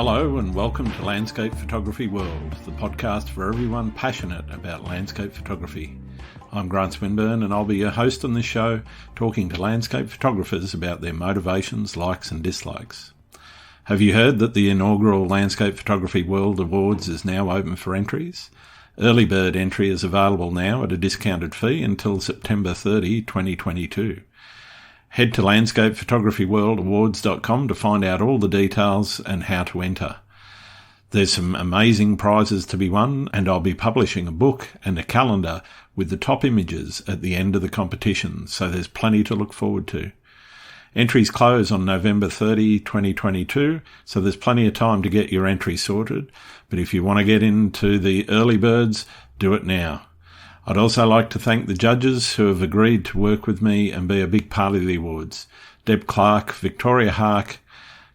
Hello and welcome to Landscape Photography World, the podcast for everyone passionate about landscape photography. I'm Grant Swinburne and I'll be your host on this show, talking to landscape photographers about their motivations, likes and dislikes. Have you heard that the inaugural Landscape Photography World Awards is now open for entries? Early bird entry is available now at a discounted fee until September 30, 2022. Head to landscapephotographyworldawards.com to find out all the details and how to enter. There's some amazing prizes to be won, and I'll be publishing a book and a calendar with the top images at the end of the competition, so there's plenty to look forward to. Entries close on November 30, 2022, so there's plenty of time to get your entry sorted, but if you want to get into the early birds, do it now. I'd also like to thank the judges who have agreed to work with me and be a big part of the awards. Deb Clark, Victoria Hark,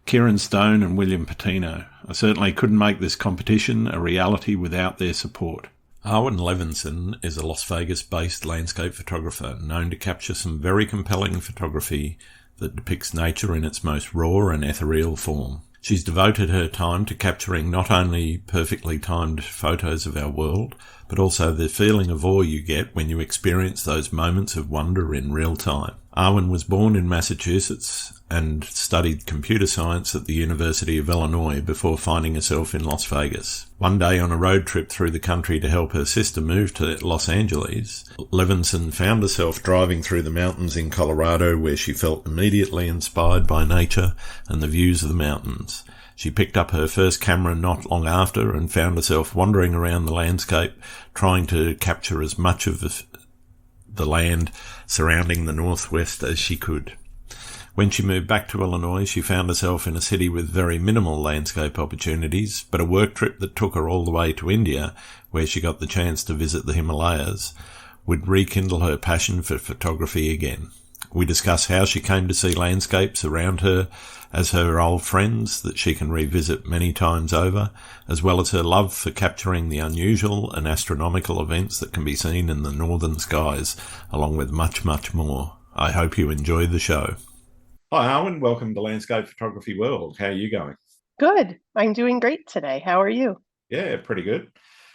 Kieran Stone and William Patino. I certainly couldn't make this competition a reality without their support. Arwin Levinson is a Las Vegas-based landscape photographer known to capture some very compelling photography that depicts nature in its most raw and ethereal form. She's devoted her time to capturing not only perfectly timed photos of our world, but also the feeling of awe you get when you experience those moments of wonder in real time. Arwin was born in Massachusetts and studied computer science at the University of Illinois before finding herself in Las Vegas. One day on a road trip through the country to help her sister move to Los Angeles, Levinson found herself driving through the mountains in Colorado where she felt immediately inspired by nature and the views of the mountains. She picked up her first camera not long after and found herself wandering around the landscape, trying to capture as much of the land surrounding the Northwest as she could. When she moved back to Illinois, she found herself in a city with very minimal landscape opportunities, but a work trip that took her all the way to India, where she got the chance to visit the Himalayas, would rekindle her passion for photography again. We discuss how she came to see landscapes around her as her old friends that she can revisit many times over, as well as her love for capturing the unusual and astronomical events that can be seen in the northern skies, along with much, much more. I hope you enjoy the show. Hi, Arwin. Welcome to Landscape Photography World. How are you going? Good. I'm doing great today. How are you? Yeah, pretty good.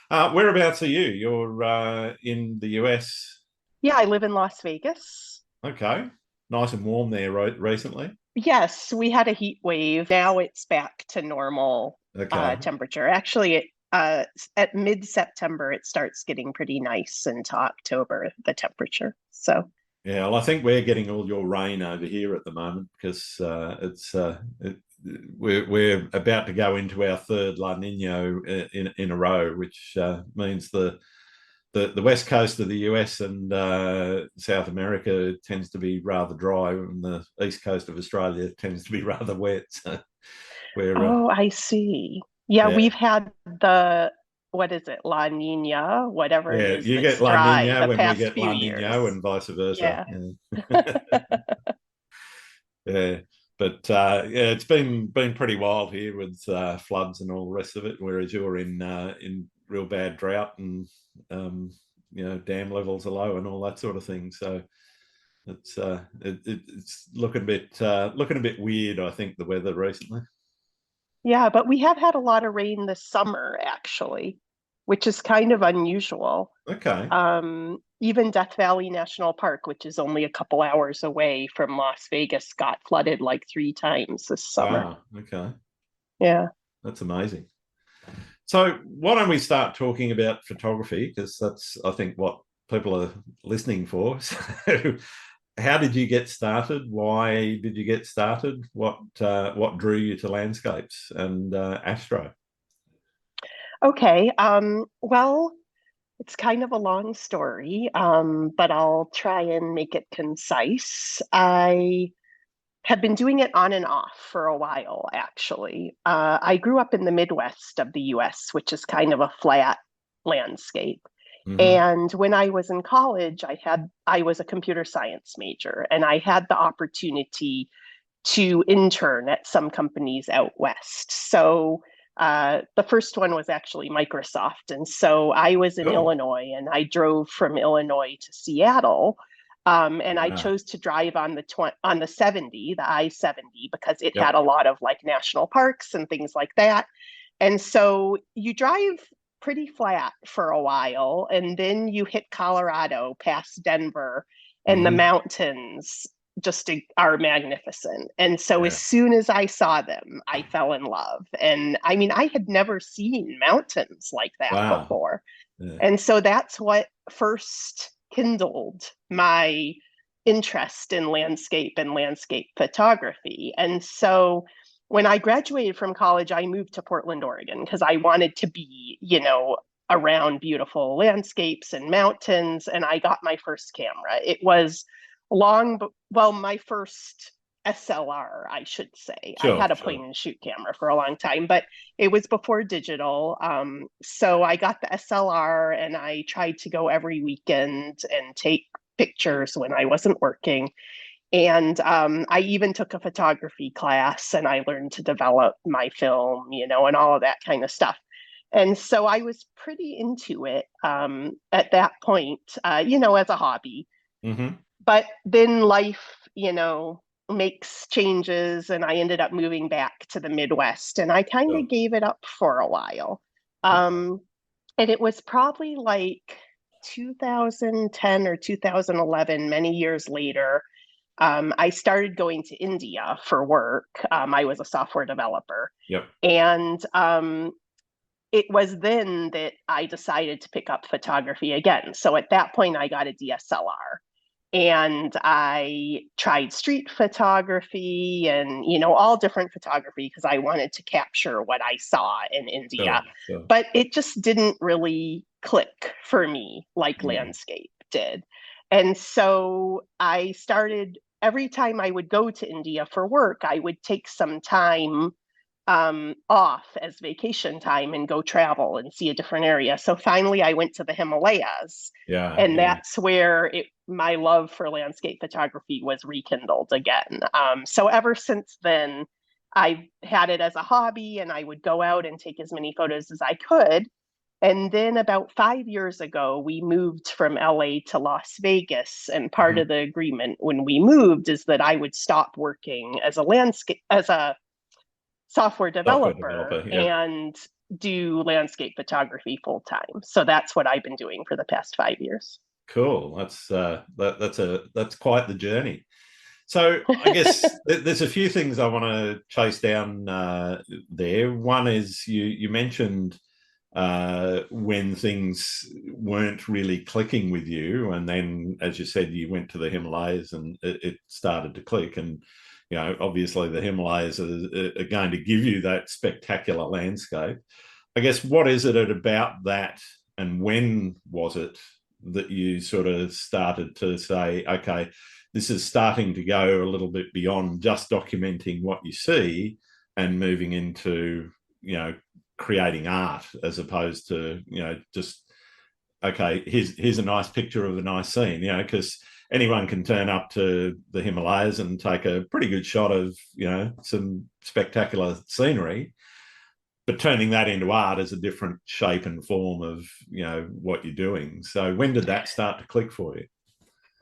Whereabouts are you? You're in the US? Yeah, I live in Las Vegas. Okay. Nice and warm there recently? Yes, we had a heat wave. Now it's back to normal temperature. Actually, at mid-September, it starts getting pretty nice into October, the temperature. So. Yeah, well, I think we're getting all your rain over here at the moment because we're about to go into our third La Nina in a row, which means the west coast of the US and South America tends to be rather dry, and the east coast of Australia tends to be rather wet. So I see. Yeah, we've had what is it, La Nina, whatever it is. You get La Nina when we get La Nina and vice versa. Yeah. Yeah. But it's been pretty wild here with floods and all the rest of it, whereas you're in real bad drought and dam levels are low and all that sort of thing. So it's looking a bit weird, I think, the weather recently. Yeah, but we have had a lot of rain this summer, actually, which is kind of unusual. Okay. Even Death Valley National Park, which is only a couple hours away from Las Vegas, got flooded like 3 times this summer. Wow, okay. Yeah. That's amazing. So why don't we start talking about photography, because that's, I think, what people are listening for. So how did you get started? Why did you get started? What drew you to landscapes and astro? Okay. Well, it's kind of a long story, but I'll try and make it concise. I have been doing it on and off for a while, actually. I grew up in the Midwest of the US, which is kind of a flat landscape. Mm-hmm. And when I was in college, I was a computer science major, and I had the opportunity to intern at some companies out west. So the first one was actually Microsoft. And so I was in Illinois, and I drove from Illinois to Seattle And I Wow. chose to drive on the 70, the I-70, because it Yep. had a lot of like national parks and things like that. And so you drive pretty flat for a while, and then you hit Colorado past Denver, and the Hmm. mountains just are magnificent. And so as Yeah. soon as I saw them, I fell in love. And I mean, I had never seen mountains like that Wow. before. Yeah. And so that's what first kindled my interest in landscape and landscape photography. And so when I graduated from college, I moved to Portland, Oregon, because I wanted to be, around beautiful landscapes and mountains. And I got my first camera. It was my first SLR, I should say. I Sure. had a Sure. point and shoot camera for a long time, but it was before digital. So I got the SLR and I tried to go every weekend and take pictures when I wasn't working. And I even took a photography class and I learned to develop my film, and all of that kind of stuff. And so I was pretty into it at that point, as a hobby. Hmm. But then life, makes changes, and I ended up moving back to the Midwest, and I kind Sure. of gave it up for a while. Okay. Um, and it was probably like 2010 or 2011, many years later. I started going to India for work. I was a software developer. Yep. And it was then that I decided to pick up photography again. So at that point, I got a DSLR and I tried street photography and, all different photography because I wanted to capture what I saw in Sure. India. Sure. But it just didn't really click for me like Mm. landscape did. And so I started, every time I would go to India for work, I would take some time off as vacation time and go travel and see a different area. So finally, I went to the Himalayas, Yeah. and Yeah. that's where my love for landscape photography was rekindled again. So ever since then, I had it as a hobby, and I would go out and take as many photos as I could. And then about 5 years ago, we moved from LA to Las Vegas. And part Hmm. of the agreement when we moved is that I would stop working as a software Software developer developer. Yep. and do landscape photography full time. So that's what I've been doing for the past 5 years. Cool. That's quite the journey. So I guess there's a few things I want to chase down there. One is you mentioned when things weren't really clicking with you, and then, as you said, you went to the Himalayas and it started to click. And obviously, the Himalayas are going to give you that spectacular landscape. I guess what is it about that, and when was it that you sort of started to say, okay, this is starting to go a little bit beyond just documenting what you see and moving into, creating art as opposed to, just, okay, here's a nice picture of a nice scene, because anyone can turn up to the Himalayas and take a pretty good shot of, some spectacular scenery, but turning that into art is a different shape and form of, what you're doing. So when did that start to click for you?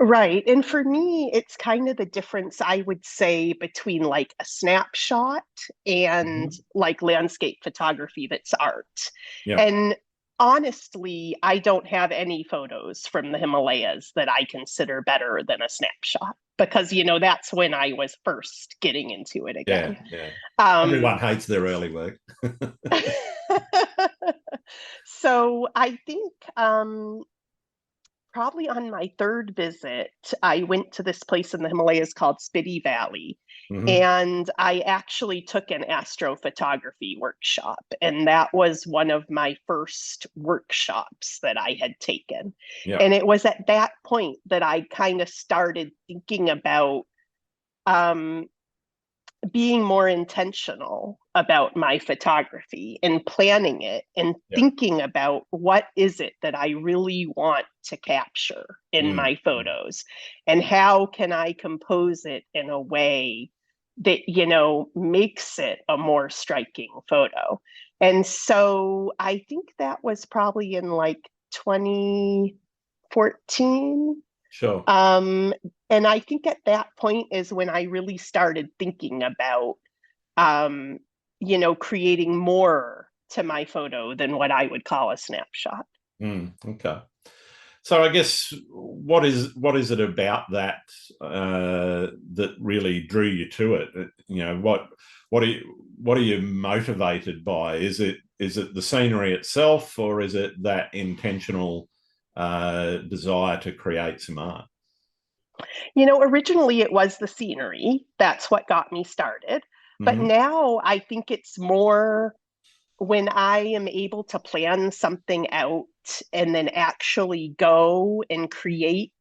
Right. And for me, it's kind of the difference, I would say, between like a snapshot and Mm-hmm. like landscape photography that's art. Yeah. And honestly, I don't have any photos from the Himalayas that I consider better than a snapshot because, that's when I was first getting into it Yeah. again. Yeah. Um, Everyone hates their early work. so I think probably on my third visit, I went to this place in the Himalayas called Spiti Valley. Mm-hmm. And I actually took an astrophotography workshop. And that was one of my first workshops that I had taken. Yeah. And it was at that point that I kind of started thinking about um, being more intentional about my photography and planning it and Yeah. thinking about what is it that I really want to capture in Mm. my photos and how can I compose it in a way that makes it a more striking photo. And so I think that was probably in like 2014. Sure. Um, and I think at that point is when I really started thinking about, um, creating more to my photo than what I would call a snapshot. Okay. So I guess what is it about that that really drew you to it? What are you motivated by? Is it the scenery itself, or is it that intentional desire to create some art? Originally it was the scenery. That's what got me started. But Hmm. now I think it's more when I am able to plan something out and then actually go and create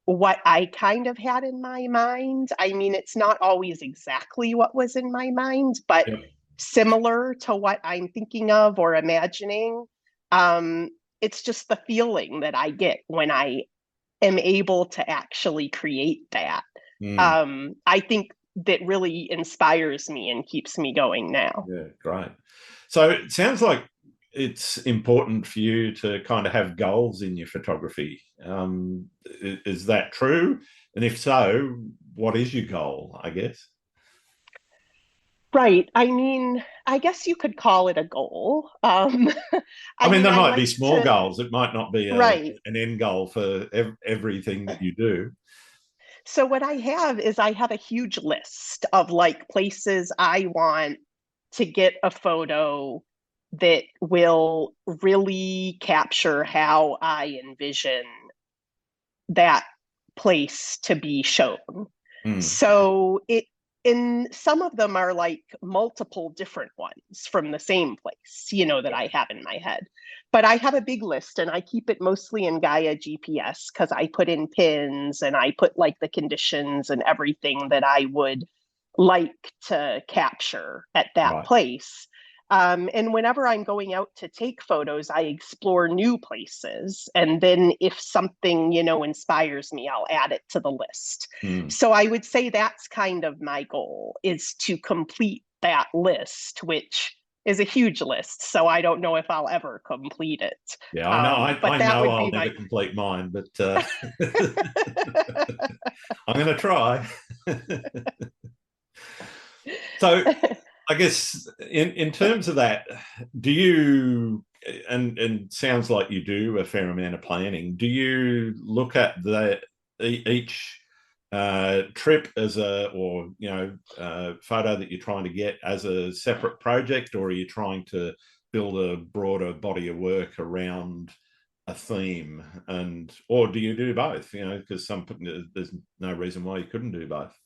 what I kind of had in my mind. I mean, it's not always exactly what was in my mind, but Yep. similar to what I'm thinking of or imagining. Um, it's just the feeling that I get when I am able to actually create that. Mm. I think that really inspires me and keeps me going now. Yeah, great. So it sounds like it's important for you to kind of have goals in your photography. Is that true? And if so, what is your goal, I guess? Right. I mean, I guess you could call it a goal. I I mean, mean, there I might be like small to, goals. It might not be right. an end goal for everything that you do. So what I have is I have a huge list of like places I want to get a photo that will really capture how I envision that place to be shown. Mm. So it in some of them are like multiple different ones from the same place, that I have in my head. But I have a big list and I keep it mostly in Gaia GPS because I put in pins and I put like the conditions and everything that I would like to capture at that Right. place. And whenever I'm going out to take photos, I explore new places. And then if something, inspires me, I'll add it to the list. Mm. So I would say that's kind of my goal is to complete that list, which is a huge list. So I don't know if I'll ever complete it. Yeah, I know. But I that know would I'll be never my. complete mine, but I'm going to try. So I guess in terms of that, do you and sounds like you do a fair amount of planning. Do you look at each trip as photo that you're trying to get as a separate project, or are you trying to build a broader body of work around a theme, and or do you do both? Because there's no reason why you couldn't do both.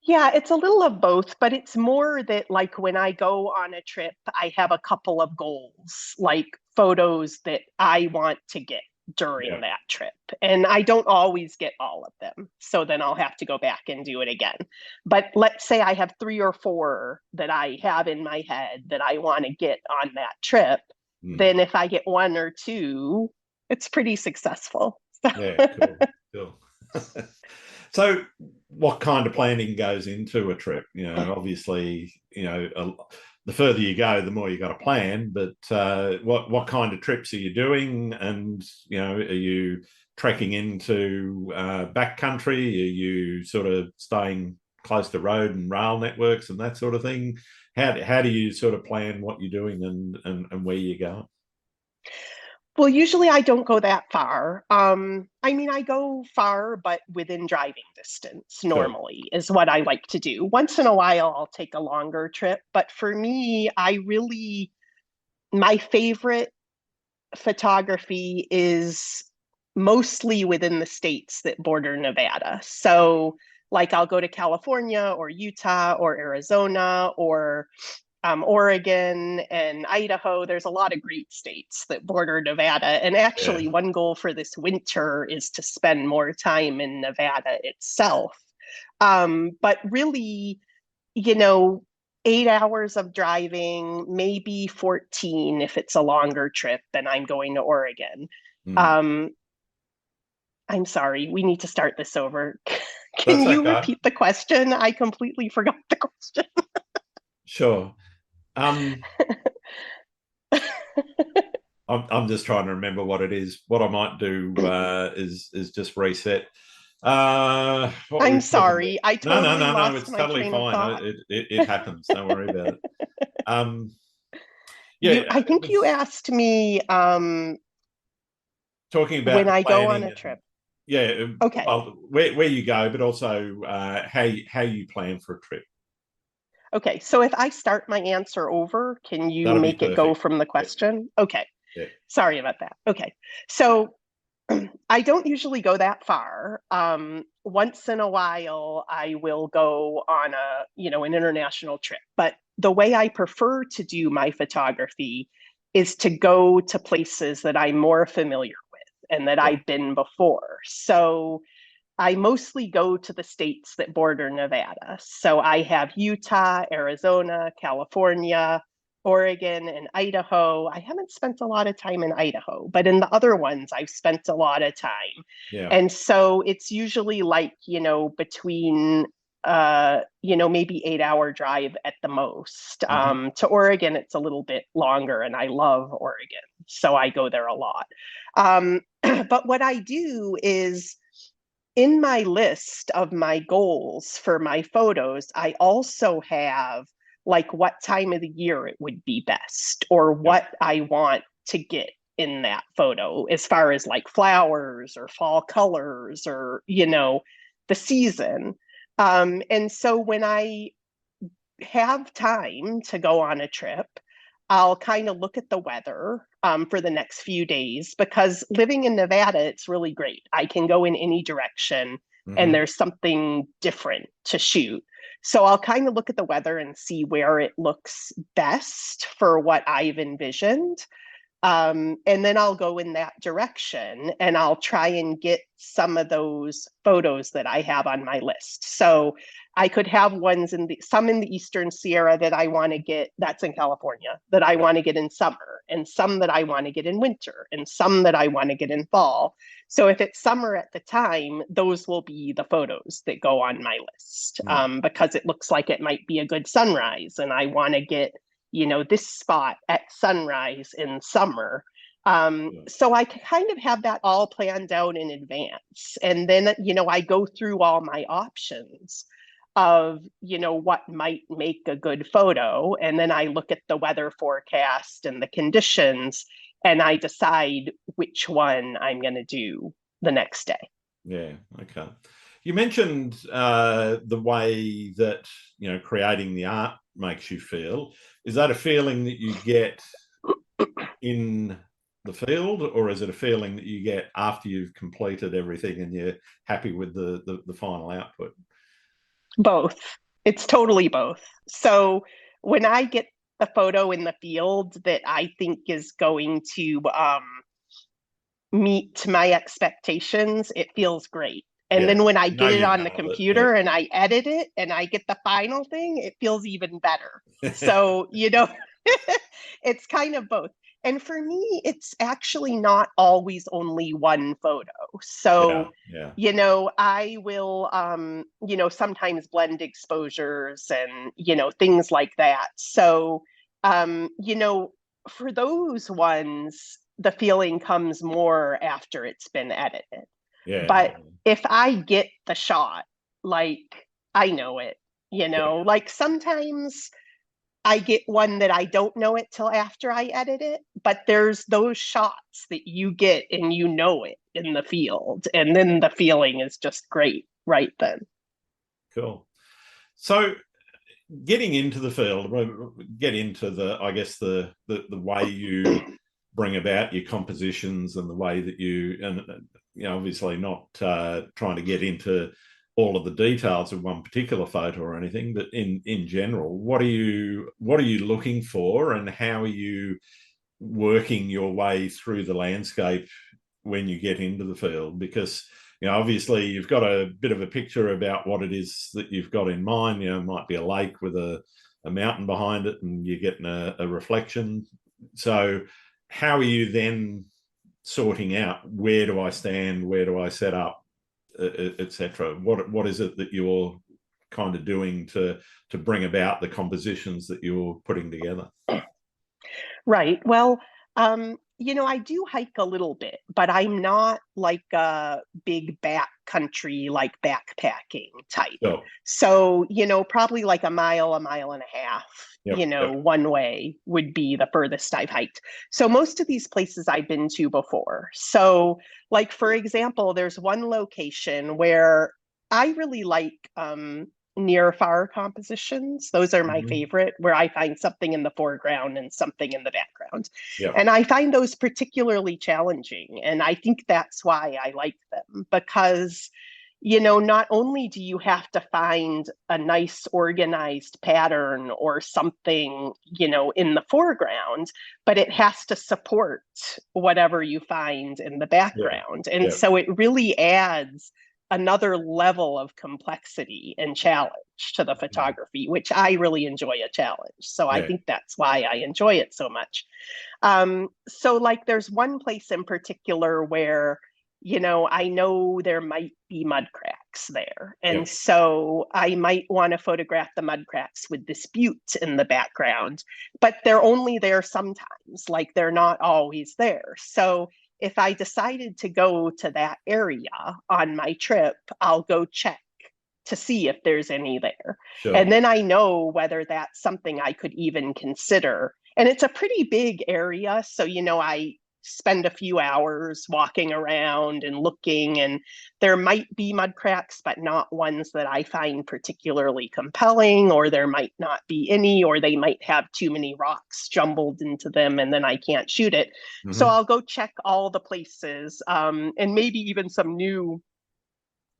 Yeah, it's a little of both, but it's more that like when I go on a trip, I have a couple of goals, like photos that I want to get during Yeah. that trip. And I don't always get all of them. So then I'll have to go back and do it again. But let's say I have three or four that I have in my head that I want to get on that trip. Mm. Then if I get one or two, it's pretty successful. Yeah, cool, cool. So, what kind of planning goes into a trip? Obviously, the further you go, the more you got to plan. But what kind of trips are you doing? And are you trekking into backcountry? Are you sort of staying close to road and rail networks and that sort of thing? How do you sort of plan what you're doing and where you go? Well, usually I don't go that far. I mean, I go far, but within driving distance Sure. normally is what I like to do. Once in a while, I'll take a longer trip. But for me, my favorite photography is mostly within the states that border Nevada. So, like, I'll go to California or Utah or Arizona or Oregon and Idaho. There's a lot of great states that border Nevada. And Yeah. actually, one goal for this winter is to spend more time in Nevada itself. But really, you know, 8 hours of driving, maybe 14 if it's a longer trip and I'm going to Oregon. Mm. Um, I'm sorry, we need to start this over. Can That's you okay. repeat the question? I completely forgot the question. Sure. Um, I'm just trying to remember what it is. What I might do is just reset. What were I'm we talking about? sorry, I No, no, totally no, no. lost It's my totally train of fine. thought. It happens. Don't worry about it. Um, You, yeah, I it think you was asked me talking about when the I go on planning a and trip. yeah, Okay. well, where you go, but also how you plan for a trip. Okay. So if I start my answer over, can you That'll be make it go perfect. from the Yeah, question? Okay. yeah, Sorry about that. Okay. So I don't usually go that far. Once in a while, I will go on an international trip. But the way I prefer to do my photography is to go to places that I'm more familiar with and that yeah. I've been before. So I mostly go to the states that border Nevada. So I have Utah, Arizona, California, Oregon, and Idaho. I haven't spent a lot of time in Idaho, but in the other ones, I've spent a lot of time. Yeah. And so it's usually like, between, maybe 8 hour drive at the most. Hmm. To Oregon, it's a little bit longer, and I love Oregon. So I go there a lot. But what I do is, in my list of my goals for my photos, I also have like what time of the year it would be best or Yep. what I want to get in that photo as far as like flowers or fall colors or, the season. And so when I have time to go on a trip, I'll kind of look at the weather for the next few days because living in Nevada, it's really great. I can go in any direction and Hmm. there's something different to shoot. So I'll kind of look at the weather and see where it looks best for what I've envisioned. And then I'll go in that direction and I'll try and get some of those photos that I have on my list. So I could have some in the Eastern Sierra that I want to get, that's in California, that I Yep. want to get in summer, and some that I want to get in winter, and some that I want to get in fall. So if it's summer at the time, those will be the photos that go on my list, Mm. because it looks like it might be a good sunrise and I want to get this spot at sunrise in summer. Yeah. So I kind of have that all planned out in advance. And then, I go through all my options of, what might make a good photo. And then I look at the weather forecast and the conditions, and I decide which one I'm going to do the next day. Yeah. Okay. You mentioned the way that creating the art makes you feel. Is that a feeling that you get in the field, or is it a feeling that you get after you've completed everything and you're happy with the final output? Both. It's totally both. So when I get the photo in the field that I think is going to meet my expectations, it feels great. And Yeah. then when I You know get it you've on the nailed it. computer and I edit it and I get the final thing, it feels even better. So, it's kind of both. And for me, it's actually not always only one photo. Yeah. So, Yeah. I will, sometimes blend exposures and, things like that. So, for those ones, the feeling comes more after it's been edited. Yeah. But if I get the shot, like I know it, like sometimes I get one that I don't know it till after I edit it, but there's those shots that you get and you know it in the field, and then the feeling is just great right then. Cool. So getting into the field, get into I guess the way you bring about your compositions and the way that and obviously not trying to get into all of the details of one particular photo or anything, but in general, what are you looking for, and how are you working your way through the landscape when you get into the field? Because obviously you've got a bit of a picture about what it is that you've got in mind. It might be a lake with a mountain behind it and you're getting a reflection. So how are you then sorting out, where do I stand, where do I set up, etc.? What is it that you're kind of doing to bring about the compositions that you're putting together? Right. Well, I do hike a little bit, but I'm not like a big backcountry, like backpacking type. Sure. So, probably like a mile and a half, Yep. Yep. one way would be the furthest I've hiked. So most of these places I've been to before. So, like, for example, there's one location where I really like near far compositions. Those are my Hmm. favorite, where I find something in the foreground and something in the background. Yep. And I find those particularly challenging. And I think that's why I like them, because, not only do you have to find a nice organized pattern or something, in the foreground, but it has to support whatever you find in the Yeah. background. And Yeah. so it really adds another level of complexity and challenge to the Mm. photography, which I really enjoy a challenge. So I Yeah. think that's why I enjoy it so much. So like there's one place in particular where, I know there might be mud cracks there. And Yep. so I might want to photograph the mud cracks with this butte in the background, but they're only there sometimes, like they're not always there. So if I decided to go to that area on my trip, I'll go check to see if there's any there. And Sure. then I know whether that's something I could even consider. And it's a pretty big area. So, I spend a few hours walking around and looking, and there might be mud cracks, but not ones that I find particularly compelling, or there might not be any, or they might have too many rocks jumbled into them and then I can't shoot it. So Hmm. I'll go check all the places, and maybe even some new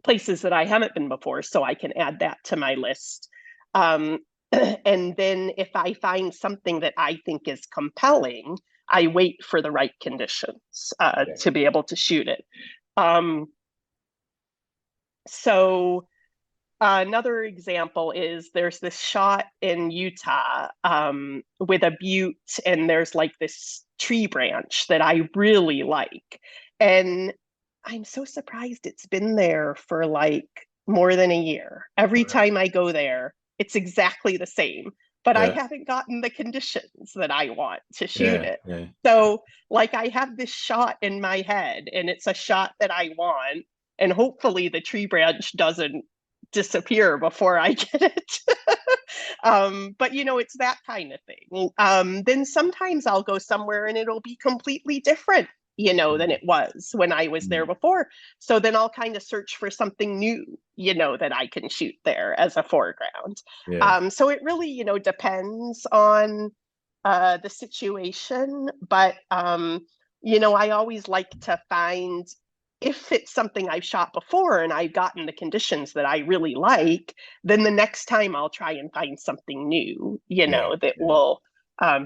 places that I haven't been before, so I can add that to my list. Um, and then if I find something that I think is compelling, I wait for the right conditions Yeah. to be able to shoot it. Um, so another example is there's this shot in Utah with a butte, and there's like this tree branch that I really like. And I'm so surprised it's been there for like more than a year. Every Right. time I go there, it's exactly the same, but I Yeah. haven't gotten the conditions that I want to shoot Yeah. it. Yeah. So, like, I have this shot in my head, and it's a shot that I want, and hopefully the tree branch doesn't disappear before I get it. But it's that kind of thing. Then sometimes I'll go somewhere and it'll be completely different, than Mm. it was when I was there Mm. before. So then I'll kind of search for something new, that I can shoot there as a foreground. Yeah. So it really, depends on the situation. But, I always like to find, if it's something I've shot before and I've gotten the conditions that I really like, then the next time I'll try and find something new, Yeah. that Yeah. will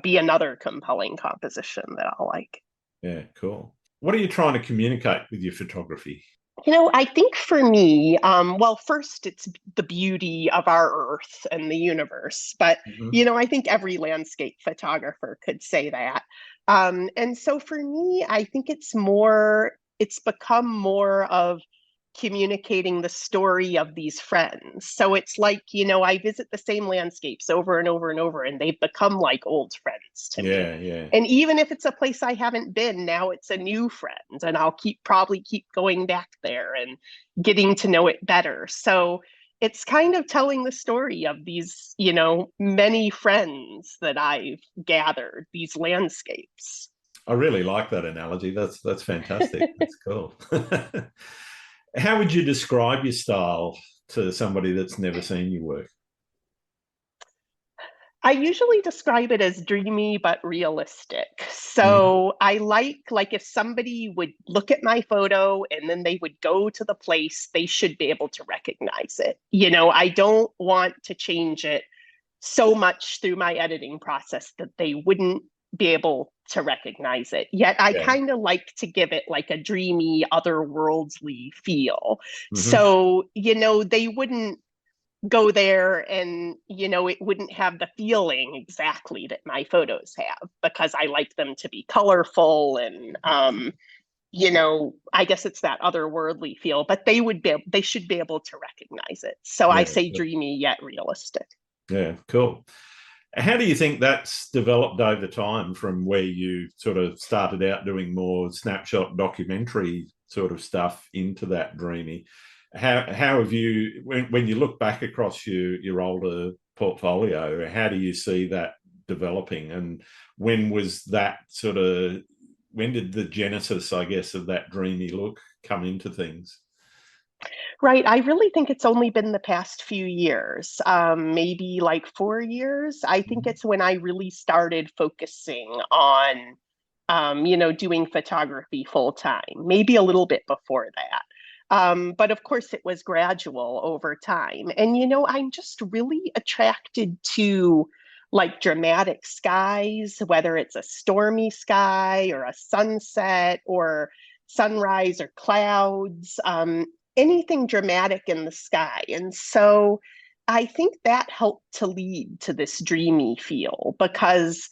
be another compelling composition that I'll like. Yeah. Cool. What are you trying to communicate with your photography? I think for me, well, first, it's the beauty of our Earth and the universe. But, Hmm. I think every landscape photographer could say that. And so for me, I think it's become more of communicating the story of these friends. So it's like, I visit the same landscapes over and over and over, and they've become like old friends to me. Yeah. Yeah. And even if it's a place I haven't been, now it's a new friend, and I'll probably keep going back there and getting to know it better. So it's kind of telling the story of these, many friends that I've gathered, these landscapes. I really like that analogy. That's fantastic. That's cool. How would you describe your style to somebody that's never seen your work? I usually describe it as dreamy but realistic. Mhm. So I like if somebody would look at my photo and then they would go to the place, they should be able to recognize it. I don't want to change it so much through my editing process that they wouldn't be able to recognize it. Yet I Yeah. kind of like to give it like a dreamy, otherworldly feel. Hmm. So, they wouldn't go there and, it wouldn't have the feeling exactly that my photos have, because I like them to be colorful and, I guess it's that otherworldly feel, but they should be able to recognize it. So I Yeah. say Cool. dreamy yet realistic. Yeah. Cool. How do you think that's developed over time from where you sort of started out doing more snapshot documentary sort of stuff into that dreamy? How have you, when you look back across your older portfolio, how do you see that developing? And when was that sort of, when did the genesis, I guess, of that dreamy look come into things? Right. I really think it's only been the past few years, maybe like 4 years. I think it's when I really started focusing on, doing photography full time, maybe a little bit before that. But of course, it was gradual over time. And, I'm just really attracted to like dramatic skies, whether it's a stormy sky or a sunset or sunrise or clouds. Anything dramatic in the sky. And so I think that helped to lead to this dreamy feel because,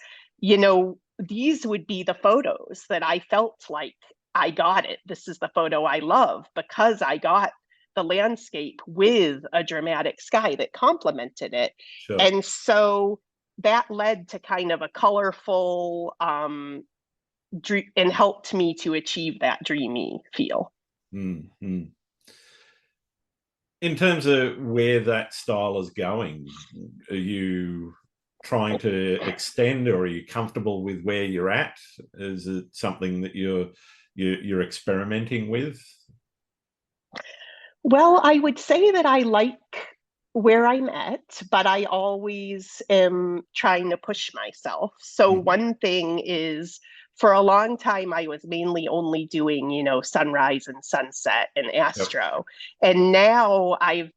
these would be the photos that I felt like I got it. This is the photo I love because I got the landscape with a dramatic sky that complemented it. Sure. And so that led to kind of a colorful and helped me to achieve that dreamy feel. Mm-hmm. In terms of where that style is going, are you trying to extend, or are you comfortable with where you're at? Is it something that you're experimenting with? Well, I would say that I like where I'm at, but I always am trying to push myself. So Mhm. one thing is for a long time, I was mainly only doing, sunrise and sunset and Yep. astro. And now I've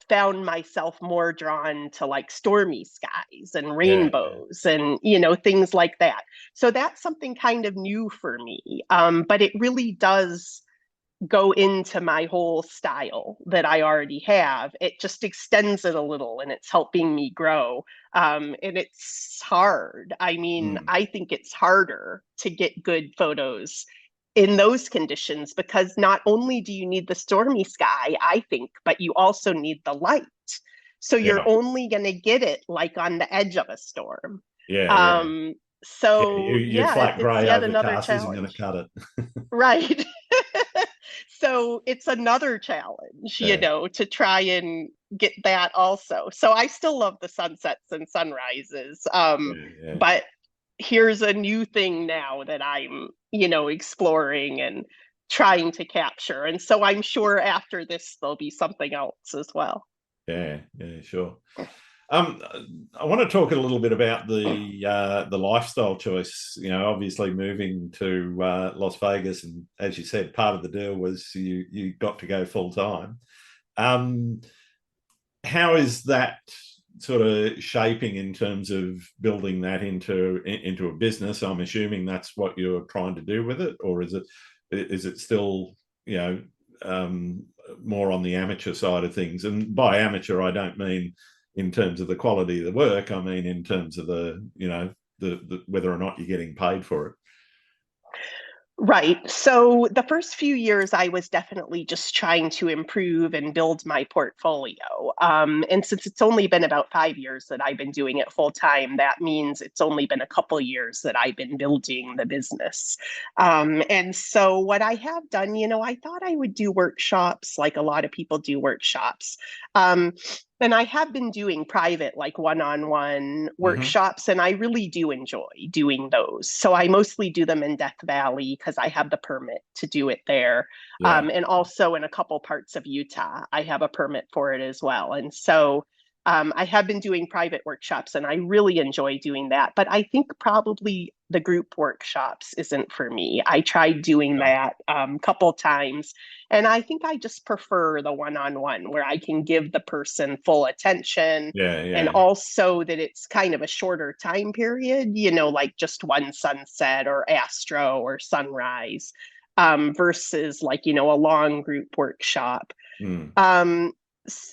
found myself more drawn to like stormy skies and Yeah, yeah. rainbows and things like that. So that's something kind of new for me. But it really does go into my whole style that I already have. It just extends it a little and it's helping me grow. And it's hard. I mean, Mm. I think it's harder to get good photos in those conditions because not only do you need the stormy sky, I think, but you also need the light. So you're Yeah, only going to get it like on the edge of a storm. yeah, yeah. Um, Yeah, so your yeah, flat it's grey yet another overcast isn't going to challenge. cut it. Right. So it's another challenge, Yeah, to try and get that also. So I still love the sunsets and sunrises. yeah, yeah. But here's a new thing now that I'm, exploring and trying to capture. And so I'm sure after this, there'll be something else as well. Yeah, yeah, sure. Um, I want to talk a little bit about the lifestyle choice. You know, obviously moving to Las Vegas, and as you said, part of the deal was you got to go full time. Um, how is that sort of shaping in terms of building that into a business? I'm assuming that's what you're trying to do with it, or is it still, you know, um, more on the amateur side of things? And by amateur, I don't mean in terms of the quality of the work. I mean in terms of the whether or not you're getting paid for it. Right. So the first few years, I was definitely just trying to improve and build my portfolio. And since it's only been about 5 years that I've been doing it full time, that means it's only been a couple years that I've been building the business. And so what I have done, I thought I would do workshops like a lot of people do workshops. Um, and I have been doing private, like one-on-one Mm-hmm. workshops, and I really do enjoy doing those. So I mostly do them in Death Valley because I have the permit to do it there. Yeah. And also in a couple parts of Utah, I have a permit for it as well. And so I have been doing private workshops and I really enjoy doing that. But I think probably the group workshops isn't for me. I tried doing Yeah. that a couple times and I think I just prefer the one-on-one where I can give the person full attention Yeah. and Yeah. also that it's kind of a shorter time period, like just one sunset or astro or sunrise, versus like, a long group workshop. Mm. Um,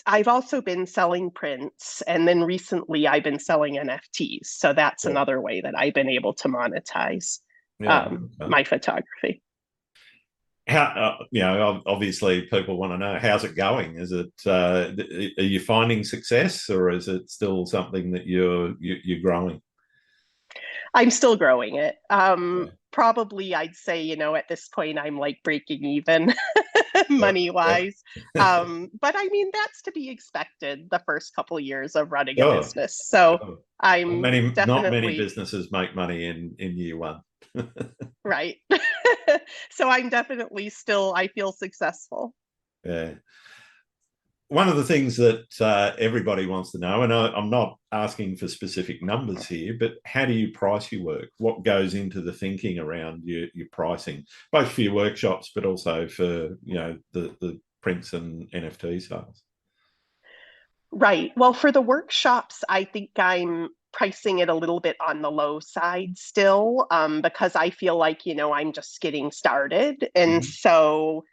I've also been selling prints, and then recently I've been selling NFTs. So that's Cool. another way that I've been able to monetize Yeah. Okay. my photography. how obviously people want to know, how's it going? Is it are you finding success, or is it still something that you're growing? I'm still growing it. Yeah, Probably I'd say, at this point I'm like breaking even yeah, money yeah. wise. But I mean, that's to be expected the first couple of years of running a Sure, business. So sure. Not I'm many, not many definitely businesses make money in year one. right. So I'm definitely still, I feel successful. Yeah. One of the things that everybody wants to know, and I'm not asking for specific numbers here, but how do you price your work? What goes into the thinking around your pricing, both for your workshops, but also for the prints and NFT sales? Right. Well, for the workshops, I think I'm pricing it a little bit on the low side still, because I feel like, I'm just getting started. And Mm-hmm. so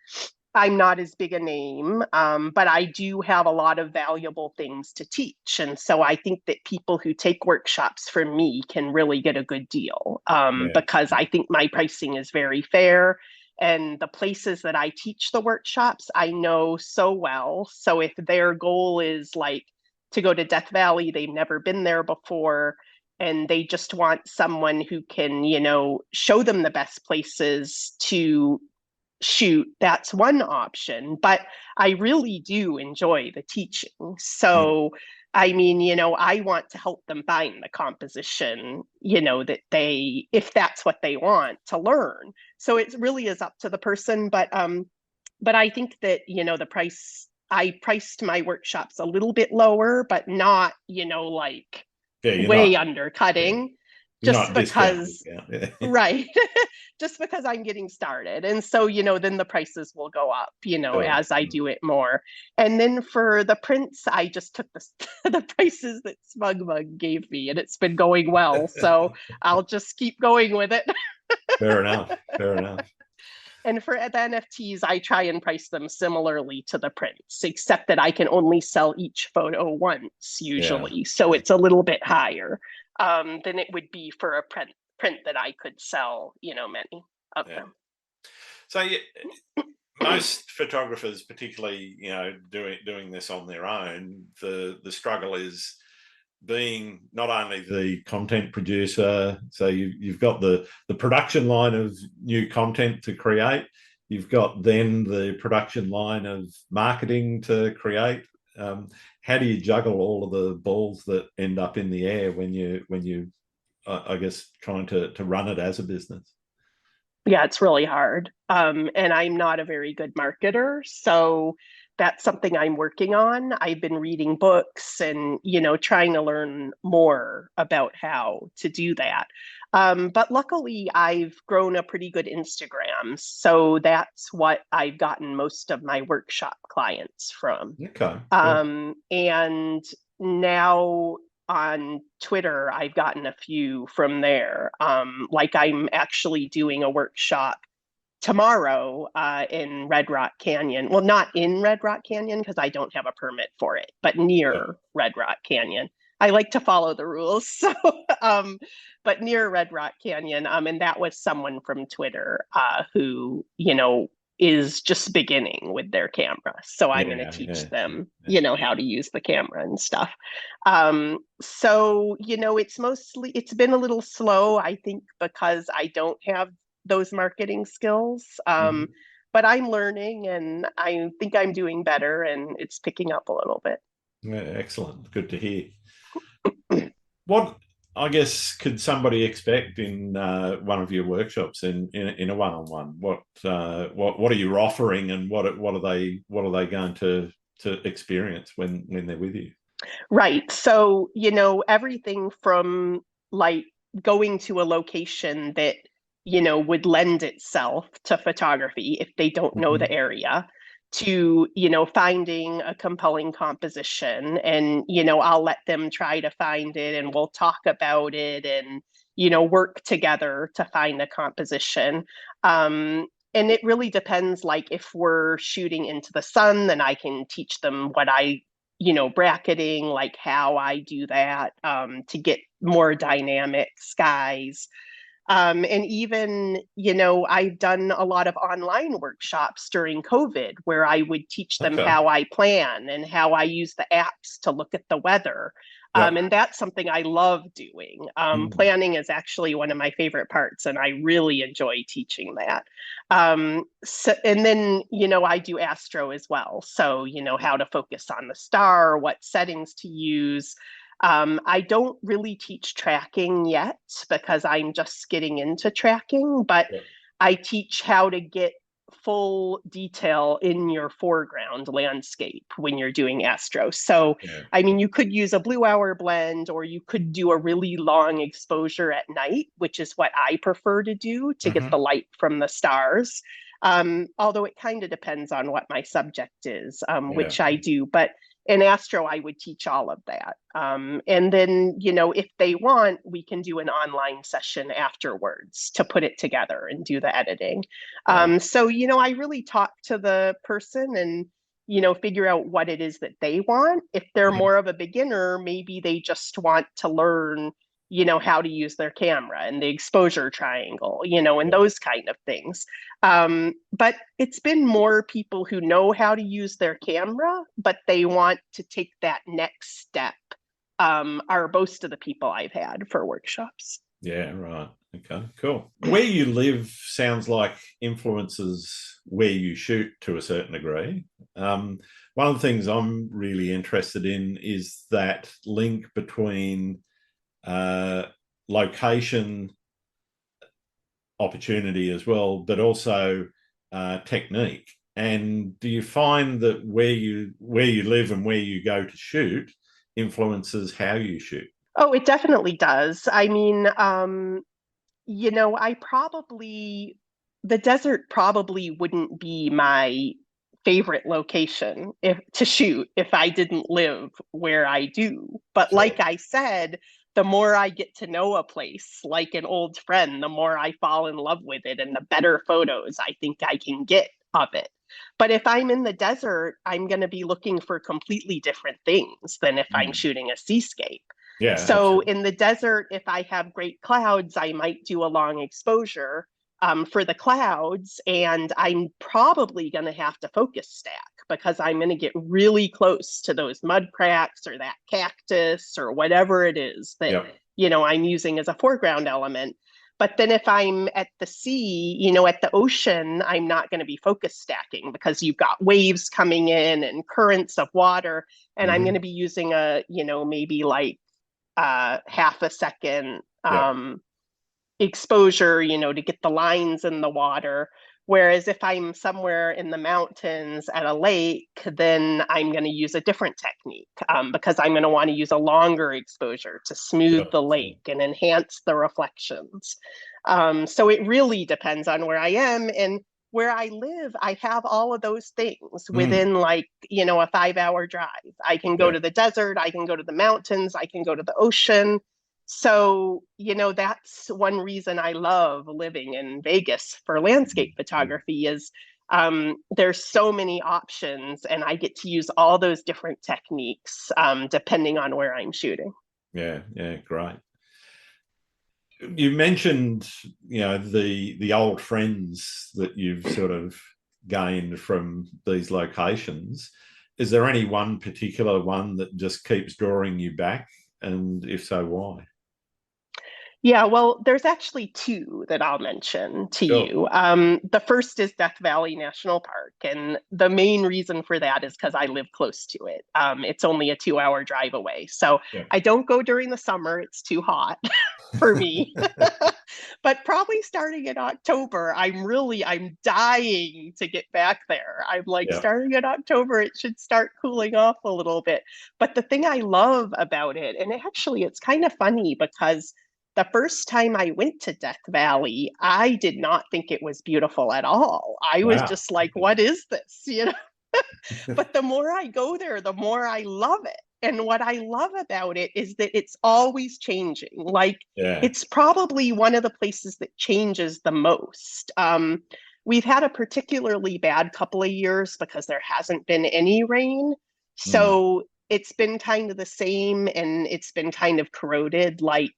I'm not as big a name, but I do have a lot of valuable things to teach. And so I think that people who take workshops from me can really get a good deal, Yeah. because I think my pricing is very fair. And the places that I teach the workshops, I know so well. So if their goal is like to go to Death Valley, they've never been there before, and they just want someone who can, show them the best places to shoot, that's one option. But I really do enjoy the teaching. Mm. So, I mean, I want to help them find the composition, that they, if that's what they want to learn. So it really is up to the person. But I think that, the price, I priced my workshops a little bit lower, but not, like Yeah, way yeah, undercutting, you're just not discounting. because, Yeah. right. Just because I'm getting started. And so, then the prices will go up, Sure. as I do it more. And then for the prints, I just took the, the prices that Smug Mug gave me, and it's been going well. So I'll just keep going with it. Fair enough. Fair enough. And for the NFTs, I try and price them similarly to the prints, except that I can only sell each photo once Yeah. usually. So Yeah. it's a little bit higher, than it would be for a print that I could sell, many of Yeah. them. So yeah, most photographers, particularly doing this on their own, the struggle is being not only the content producer, so you've got the production line of new content to create, you've got then the production line of marketing to create. How do you juggle all of the balls that end up in the air when you I guess trying to run it as a business? Yeah, it's really hard. And I'm not a very good marketer. So that's something I'm working on. I've been reading books and, trying to learn more about how to do that. But luckily, I've grown a pretty good Instagram. So that's what I've gotten most of my workshop clients from. Okay, cool. And now on Twitter, I've gotten a few from there. Like I'm actually doing a workshop tomorrow in Red Rock Canyon. Well, not in Red Rock Canyon because I don't have a permit for it, but near Red Rock Canyon. I like to follow the rules. So, but near Red Rock Canyon. And that was someone from Twitter who, is just beginning with their camera. So I'm going to Yeah, teach yeah, them, yeah, how to use the camera and stuff. So, it's been a little slow, I think, because I don't have those marketing skills. Mhm. But I'm learning and I think I'm doing better and it's picking up a little bit. Yeah, excellent. Good to hear. What, I guess, could somebody expect in one of your workshops in a one-on-one? What are you offering, and what are they going to experience when they're with you? Right. So, everything from like going to a location that, would lend itself to photography if they don't know the Mhm. area, to, finding a compelling composition. And, I'll let them try to find it and we'll talk about it and, work together to find a composition. And it really depends, like if we're shooting into the sun, then I can teach them what I bracketing, like how I do that to get more dynamic skies. And even, I've done a lot of online workshops during COVID where I would teach them Okay. how I plan and how I use the apps to look at the weather. Yep. And that's something I love doing. Mm. Planning is actually one of my favorite parts, and I really enjoy teaching that. And then, I do astro as well. So, how to focus on the star, what settings to use. I don't really teach tracking yet because I'm just getting into tracking, but Yep. I teach how to get full detail in your foreground landscape when you're doing astro. So, Yeah. I mean, you could use a blue hour blend, or you could do a really long exposure at night, which is what I prefer to do to get the Hmm. light from the stars. Although it kind of depends on what my subject is, Yeah. which I do. But in astro, I would teach all of that. And then, if they want, we can do an online session afterwards to put it together and do the editing. Right. So, I really talk to the person and, figure out what it is that they want. If they're Mhm. more of a beginner, maybe they just want to learn, how to use their camera and the exposure triangle, and Yeah. those kind of things. But it's been more people who know how to use their camera, but they want to take that next step, are most of the people I've had for workshops. Yeah, right. Okay, cool. Where you live sounds like influences where you shoot to a certain degree. One of the things I'm really interested in is that link between uh, location, opportunity as well, but also technique. And do you find that where you live and where you go to shoot influences how you shoot? Oh, it definitely does. I mean, the desert probably wouldn't be my favorite location if to shoot if I didn't live where I do. But Sure. like I said, the more I get to know a place like an old friend, the more I fall in love with it and the better photos I think I can get of it. But if I'm in the desert, I'm going to be looking for completely different things than if I'm Mm. shooting a seascape. Yeah, So absolutely. in the desert, if I have great clouds, I might do a long exposure for the clouds, and I'm probably going to have to focus stack because I'm going to get really close to those mud cracks or that cactus or whatever it is that Yep. I'm using as a foreground element. But then if I'm at the sea, at the ocean, I'm not going to be focus stacking because you've got waves coming in and currents of water, and I'm going to Hmm. be using maybe like half a second Yep. exposure, to get the lines in the water. Whereas if I'm somewhere in the mountains at a lake, then I'm going to use a different technique because I'm going to want to use a longer exposure to smooth Sure. the Sure. lake and enhance the reflections. So it really depends on where I am. And where I live, I have all of those things Mm. within like, a 5 hour drive. I can go Yeah. to the desert, I can go to the mountains, I can go to the ocean. So, that's one reason I love living in Vegas for landscape Mm. photography is there's so many options and I get to use all those different techniques depending on where I'm shooting. Yeah. Yeah. Great. You mentioned, the old friends that you've sort of gained from these locations. Is there any one particular one that just keeps drawing you back? And if so, why? Yeah, well, there's actually two that I'll mention to Sure. you. The first is Death Valley National Park, and the main reason for that is because I live close to it. It's only a 2 hour drive away. So Yeah. I don't go during the summer, it's too hot for me. But probably starting in October, I'm dying to get back there. I'm like, Yeah. starting in October, it should start cooling off a little bit. But the thing I love about it, and actually it's kind of funny because the first time I went to Death Valley, I did not think it was beautiful at all. I was Wow. just like, what is this? But the more I go there, the more I love it. And what I love about it is that it's always changing. Like, Yeah. it's probably one of the places that changes the most. We've had a particularly bad couple of years because there hasn't been any rain. Mm. So it's been kind of the same, and it's been kind of corroded. Like,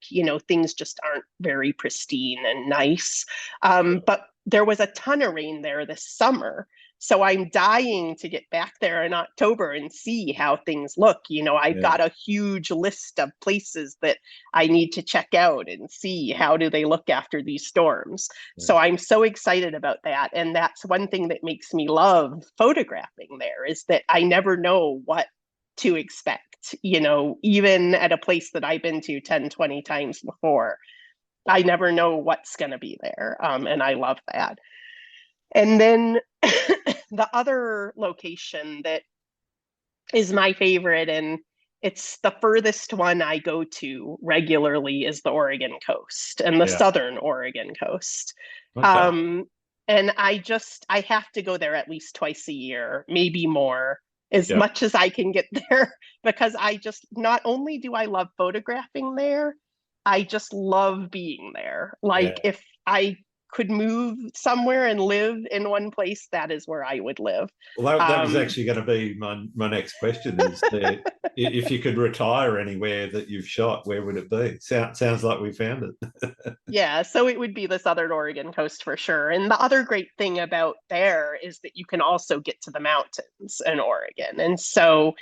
things just aren't very pristine and nice. But there was a ton of rain there this summer. So I'm dying to get back there in October and see how things look. I've Yeah. got a huge list of places that I need to check out and see how do they look after these storms. Yeah. So I'm so excited about that. And that's one thing that makes me love photographing there, is that I never know what to expect. Even at a place that I've been to 10, 20 times before, I never know what's going to be there. And I love that. And then the other location that is my favorite, and it's the furthest one I go to regularly, is the Oregon coast and the Yeah. southern Oregon coast. Okay. Um, and I have to go there at least twice a year, maybe more, as Yeah. much as I can get there, because not only do I love photographing there, I just love being there. Yeah. Like, if I could move somewhere and live in one place, that is where I would live. Well, that was Um, actually going to be my next question. Is there, if you could retire anywhere that you've shot, where would it be? Sounds like we found it. Yeah, so it would be the Southern Oregon coast for sure. And the other great thing about there is that you can also get to the mountains in Oregon. And so,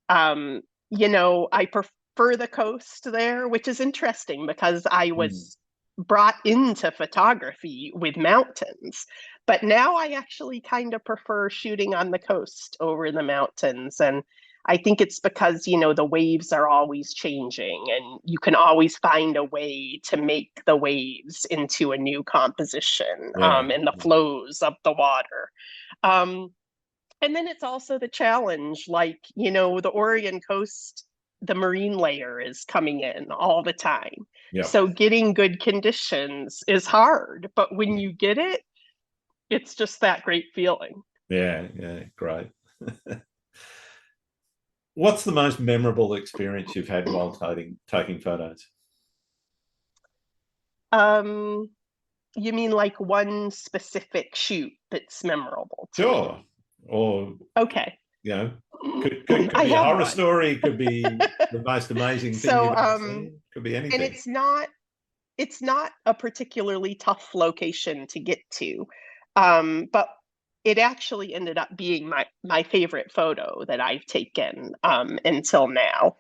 um, I prefer the coast there, which is interesting because I Mm. was brought into photography with mountains. But now I actually kind of prefer shooting on the coast over the mountains. And I think it's because, the waves are always changing, and you can always find a way to make the waves into a new composition, Yeah. and the flows of the water. Um, and then it's also the challenge, like, the Oregon coast, the marine layer is coming in all the time. Yeah. So getting good conditions is hard, but when you get it, it's just that great feeling. Yeah. Yeah. Great. What's the most memorable experience you've had while taking photos? Um, you mean like one specific shoot that's memorable to me? Sure. Or Okay. you know, could I be a have horror one. story. Could be the most amazing thing you've So, ever seen. Could be and anything. it's not a particularly tough location to get to. But it actually ended up being my favorite photo that I've taken until now.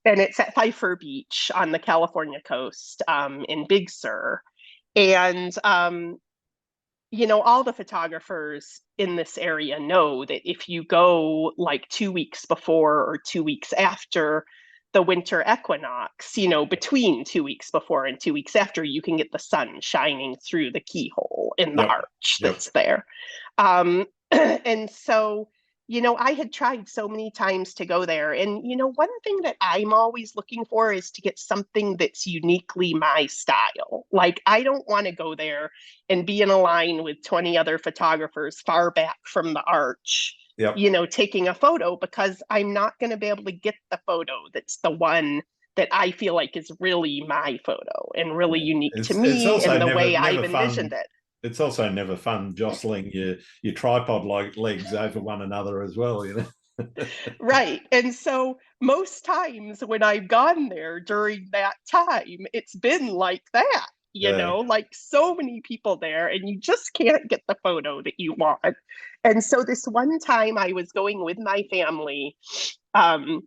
And it's at Pfeiffer Beach on the California coast, in Big Sur. And all the photographers in this area know that if you go like 2 weeks before or 2 weeks after the winter equinox, between 2 weeks before and 2 weeks after, you can get the sun shining through the keyhole in the Yep. arch Yep. that's there. Um, and so, I had tried so many times to go there. And, one thing that I'm always looking for is to get something that's uniquely my style. Like, I don't want to go there and be in a line with 20 other photographers far back from the arch, Yep. taking a photo, because I'm not going to be able to get the photo that's the one that I feel like is really my photo and really Yeah. unique to It's me also and the never way I've never envisioned fun. it. It's also never fun jostling your tripod like legs over one another as well. Right. And so most times when I've gone there during that time, it's been like that, Yeah. like so many people there, and you just can't get the photo that you want. And so this one time I was going with my family, um,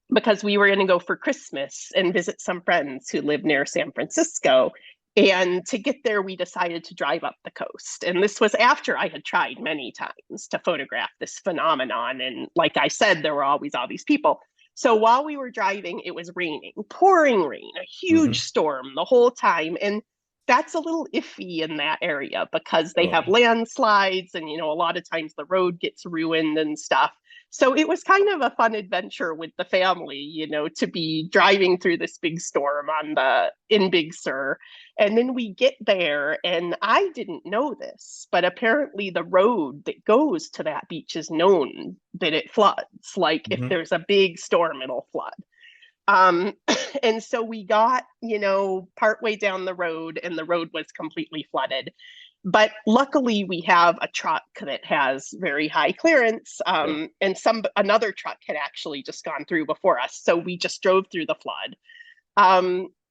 because we were going to go for Christmas and visit some friends who live near San Francisco. And to get there, we decided to drive up the coast. And this was after I had tried many times to photograph this phenomenon. And like I said, there were always all these people. So while we were driving, it was raining, pouring rain, a huge Hmm. storm the whole time. And that's a little iffy in that area because they Sure. have landslides, and, a lot of times the road gets ruined and stuff. So it was kind of a fun adventure with the family, to be driving through this big storm in Big Sur. And then we get there, and I didn't know this, but apparently the road that goes to that beach is known that it floods. Like, if Hmm. there's a big storm, it'll flood. Um, and so we got, partway down the road, and the road was completely flooded. But luckily, we have a truck that has very high clearance, Yeah. and another truck had actually just gone through before us, so we just drove through the flood.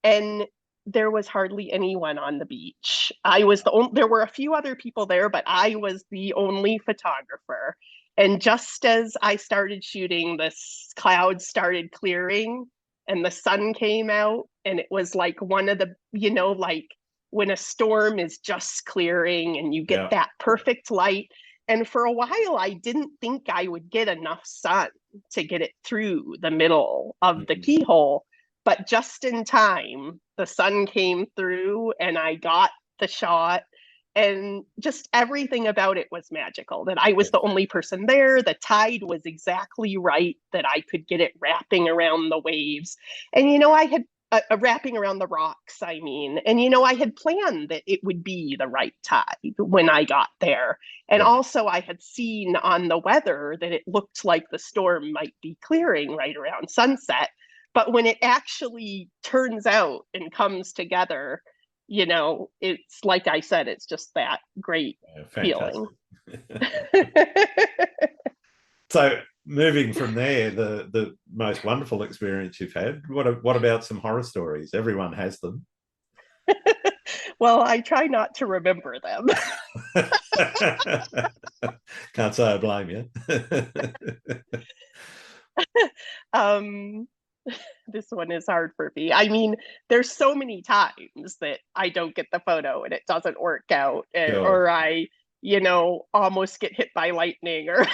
And there was hardly anyone on the beach. I was the only, there were a few other people there, but I was the only photographer. And just as I started shooting, the clouds started clearing and the sun came out. And it was like one of the, like when a storm is just clearing and you get Yeah. that perfect light. And for a while, I didn't think I would get enough sun to get it through the middle of the keyhole. But just in time, the sun came through and I got the shot. And just everything about it was magical. That I was the only person there. The tide was exactly right, that I could get it wrapping around the waves. And, I had wrapping around the rocks, I mean. And, I had planned that it would be the right tide when I got there. And Yeah. also, I had seen on the weather that it looked like the storm might be clearing right around sunset. But when it actually turns out and comes together, it's like I said, it's just that great feeling. So moving from there, the most wonderful experience you've had, what about some horror stories? Everyone has them. Well, I try not to remember them. Can't say I blame you. This one is hard for me. I mean, there's so many times that I don't get the photo and it doesn't work out, Sure. or I, almost get hit by lightning, or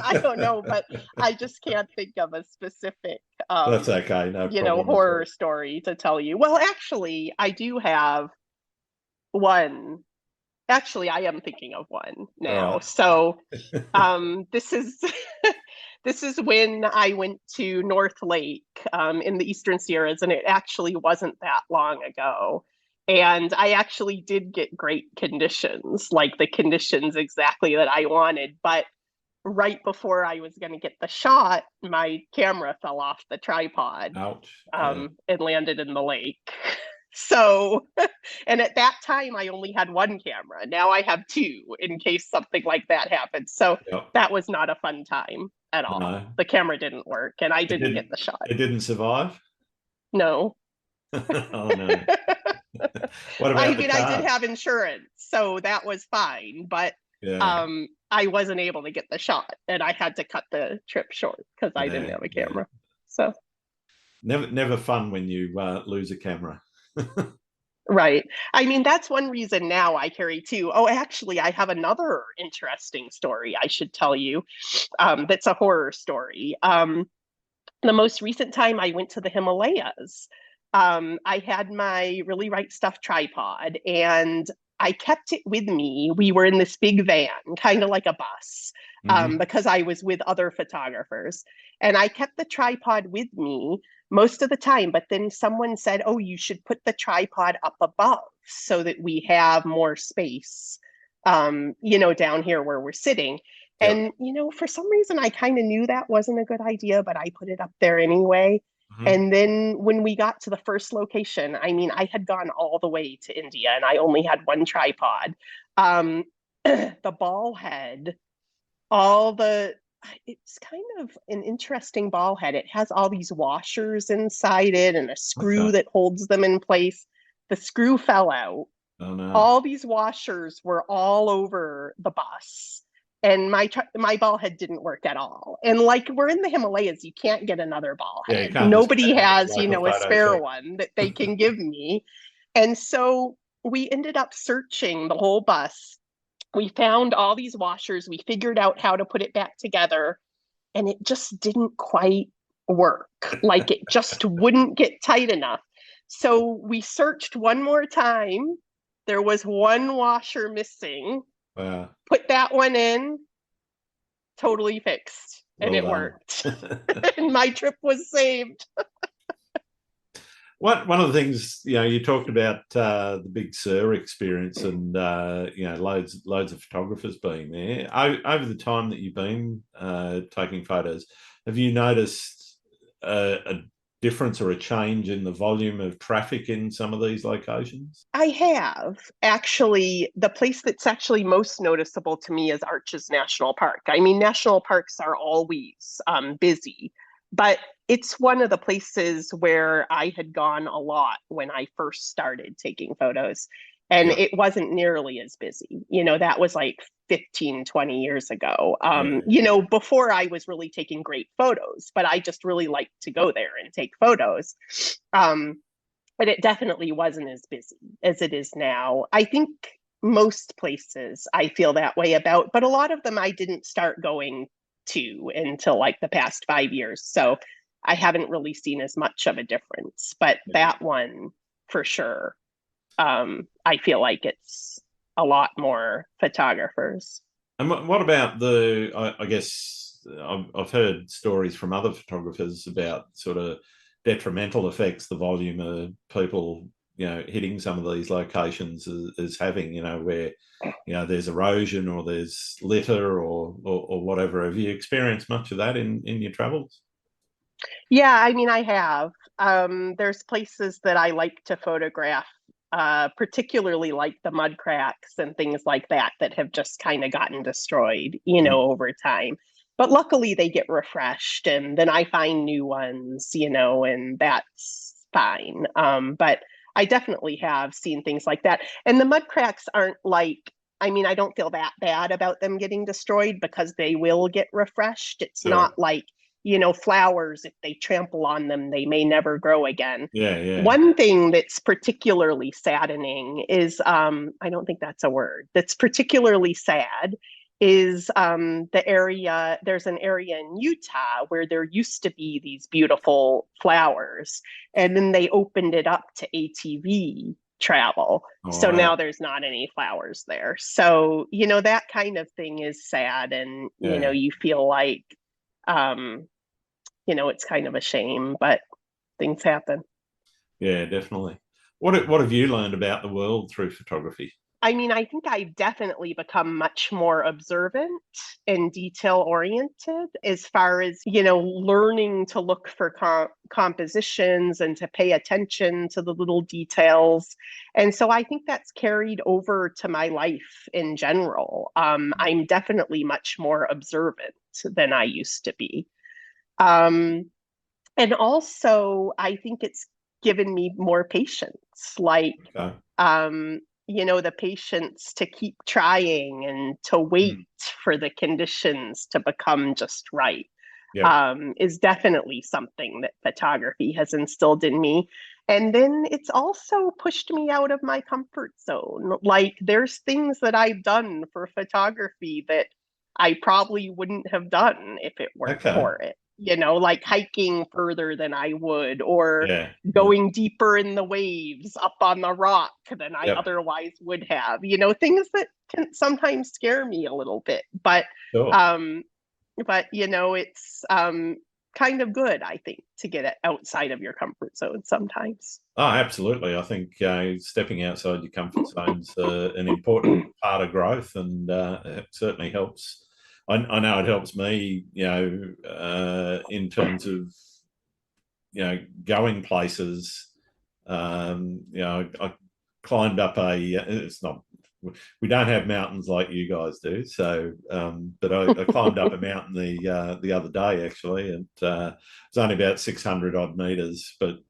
I don't know, but I just can't think of a specific That's okay, no problem horror story to tell you. Well, actually, I do have one. Actually, I am thinking of one now. Right. So, this is this is when I went to North Lake in the Eastern Sierras, and it actually wasn't that long ago. And I actually did get great conditions, like the conditions exactly that I wanted. But right before I was going to get the shot, my camera fell off the tripod. Ouch. And landed in the lake. So, and at that time, I only had one camera. Now I have two in case something like that happens. So Yep. that was not a fun time at all. No. The camera didn't work and I didn't get the shot. It didn't survive? No. Oh, no. What about the car? I did have insurance, so that was fine. But I wasn't able to get the shot and I had to cut the trip short because I didn't have a camera. So never fun when you lose a camera. Right. I mean, that's one reason now I carry two. Oh, actually, I have another interesting story I should tell you. That's a horror story. The most recent time I went to the Himalayas, I had my Really Right Stuff tripod and I kept it with me. We were in this big van, kind of like a bus, because I was with other photographers. And I kept the tripod with me most of the time. But then someone said, oh, you should put the tripod up above so that we have more space, down here where we're sitting. Yep. And, for some reason, I kind of knew that wasn't a good idea, but I put it up there anyway. And then when we got to the first location, I mean, I had gone all the way to India and I only had one tripod. The ball head, it's kind of an interesting ball head. It has all these washers inside it and a screw that holds them in place. The screw fell out. Oh, no. All these washers were all over the bus. And my ball head didn't work at all. And like we're in the Himalayas, you can't get another ball head. Nobody has, a spare one that they can give me. And so we ended up searching the whole bus. We found all these washers. We figured out how to put it back together. And it just didn't quite work. Like it just wouldn't get tight enough. So we searched one more time. There was one washer missing. Wow. Put that one in, totally fixed, and it worked. And my trip was saved. One of the things, you talked about the Big Sur experience and, loads of photographers being there. Over the time that you've been taking photos, have you noticed a difference or a change in the volume of traffic in some of these locations? I have actually, the place that's actually most noticeable to me is Arches National Park. I mean, national parks are always busy, but it's one of the places where I had gone a lot when I first started taking photos, and Yeah, it wasn't nearly as busy. That was like 15, 20 years ago. yeah, Before I was really taking great photos, but I just really liked to go there and take photos. Um, but it definitely wasn't as busy as it is now. I think most places I feel that way about, but a lot of them I didn't start going to until like the past 5 years. So I haven't really seen as much of a difference. But yeah. that one for sure, I feel like it's a lot more photographers. And what about I guess I've heard stories from other photographers about sort of detrimental effects the volume of people, hitting some of these locations is having, where, there's erosion or there's litter or whatever. Have you experienced much of that in your travels? Yeah, I mean, I have. There's places that I like to photograph, particularly like the mud cracks and things like that that have just kind of gotten destroyed, Mm. over time. But luckily they get refreshed and then I find new ones, and that's fine. But I definitely have seen things like that. And the mud cracks aren't like, I mean, I don't feel that bad about them getting destroyed because they will get refreshed. It's not Sure. like flowers, if they trample on them, they may never grow again. Yeah, yeah. One thing that's particularly saddening is, I don't think that's a word, that's particularly sad is there's an area in Utah where there used to be these beautiful flowers, and then they opened it up to ATV travel. Oh, So wow. now there's not any flowers there. So, that kind of thing is sad. And, Yeah, you feel like, um, it's kind of a shame, but things happen. yeah, definitely. What have you learned about the world through photography? I mean, I think I've definitely become much more observant and detail oriented as far as, learning to look for compositions and to pay attention to the little details. And so I think that's carried over to my life in general. I'm definitely much more observant than I used to be. Um, And also, I think it's given me more patience, like, Okay. the patience to keep trying and to wait Mm. for the conditions to become just right, Yep. is definitely something that photography has instilled in me. And then it's also pushed me out of my comfort zone. Like, there's things that I've done for photography that I probably wouldn't have done if it weren't Okay. for it. Like hiking further than I would, or Yeah. Yeah. going deeper in the waves up on the rock than I Yep. otherwise would have. Things that can sometimes scare me a little bit, Sure. um, it's kind of good, I think, to get it outside of your comfort zone sometimes. Oh, absolutely. I think stepping outside your comfort zone's an important part of growth, and it certainly helps. I know it helps me, in terms of going places. I climbed up a. It's not. We don't have mountains like you guys do, so but I climbed up a mountain the other day actually, and it's only about 600 odd meters, but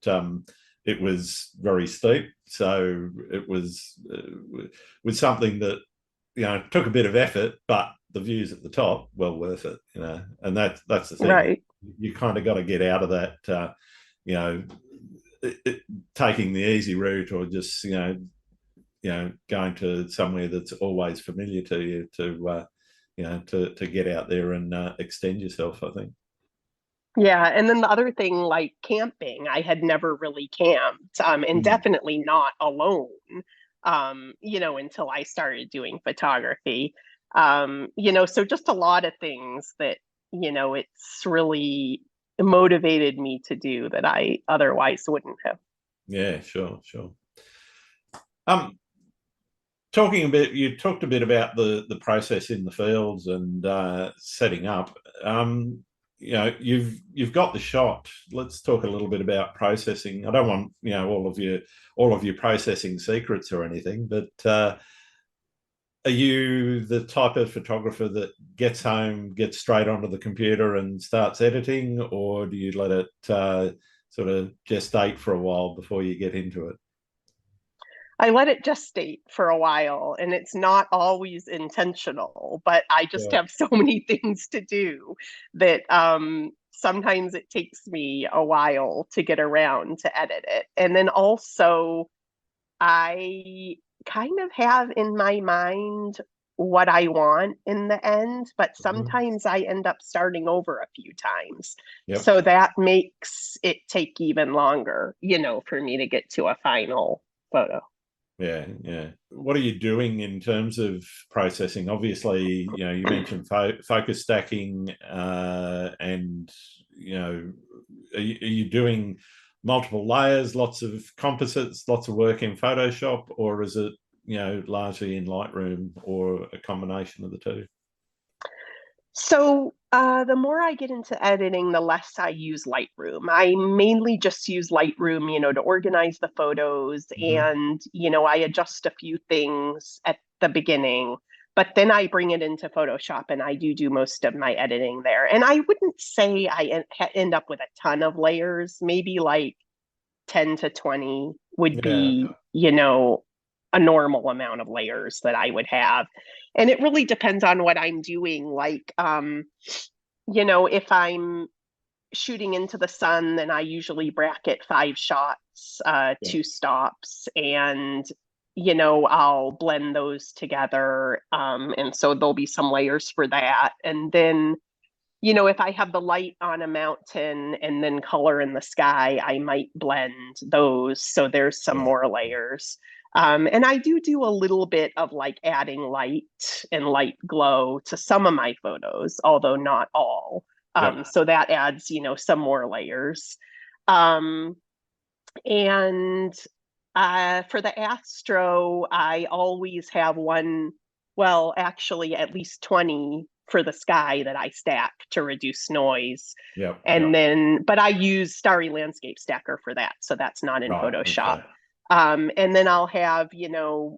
it was very steep, so it was something that took a bit of effort, but the views at the top well worth it, and that's the thing. Right. You kind of got to get out of that, you know, taking the easy route or just going to somewhere that's always familiar to you to get out there and extend yourself. I think. Yeah, and then the other thing, like camping, I had never really camped, and Mm. definitely not alone, until I started doing photography. So just a lot of things that, it's really motivated me to do that I otherwise wouldn't have. Yeah, sure, sure. Um, talking a bit, you talked a bit about the process in the fields and setting up. you've got the shot. Let's talk a little bit about processing. I don't want all of your processing secrets or anything, but are you the type of photographer that gets home, gets straight onto the computer and starts editing, or do you let it sort of gestate for a while before you get into it? I let it gestate for a while, and it's not always intentional, but I just Yeah. have so many things to do that sometimes it takes me a while to get around to edit it. And then also, I kind of have in my mind what I want in the end, but Mhm. sometimes I end up starting over a few times. Yep. So that makes it take even longer, for me to get to a final photo. Yeah, yeah. What are you doing in terms of processing? Obviously, you mentioned focus stacking, and are you doing multiple layers, lots of composites, lots of work in Photoshop, or is it largely in Lightroom, or a combination of the two? So, the more I get into editing, the less I use Lightroom. I mainly just use Lightroom, to organize the photos, Hmm. and, I adjust a few things at the beginning, but then I bring it into Photoshop and I do most of my editing there. And I wouldn't say end up with a ton of layers, maybe like 10 to 20 would Yeah. be, a normal amount of layers that I would have. And it really depends on what I'm doing. Like, if I'm shooting into the sun, then I usually bracket 5 shots, Yeah. 2 stops, and I'll blend those together. And so there'll be some layers for that. And then if I have the light on a mountain and then color in the sky, I might blend those. So there's some Yeah. more layers. And I do a little bit of like adding light and light glow to some of my photos, although not all. Yep. So that adds, some more layers. Um, and for the Astro, I always have one, well, actually, at least 20 for the sky that I stack to reduce noise. Yep. And Yep. then, but I use Starry Landscape Stacker for that. So that's not in Right. Photoshop. Okay. And then I'll have,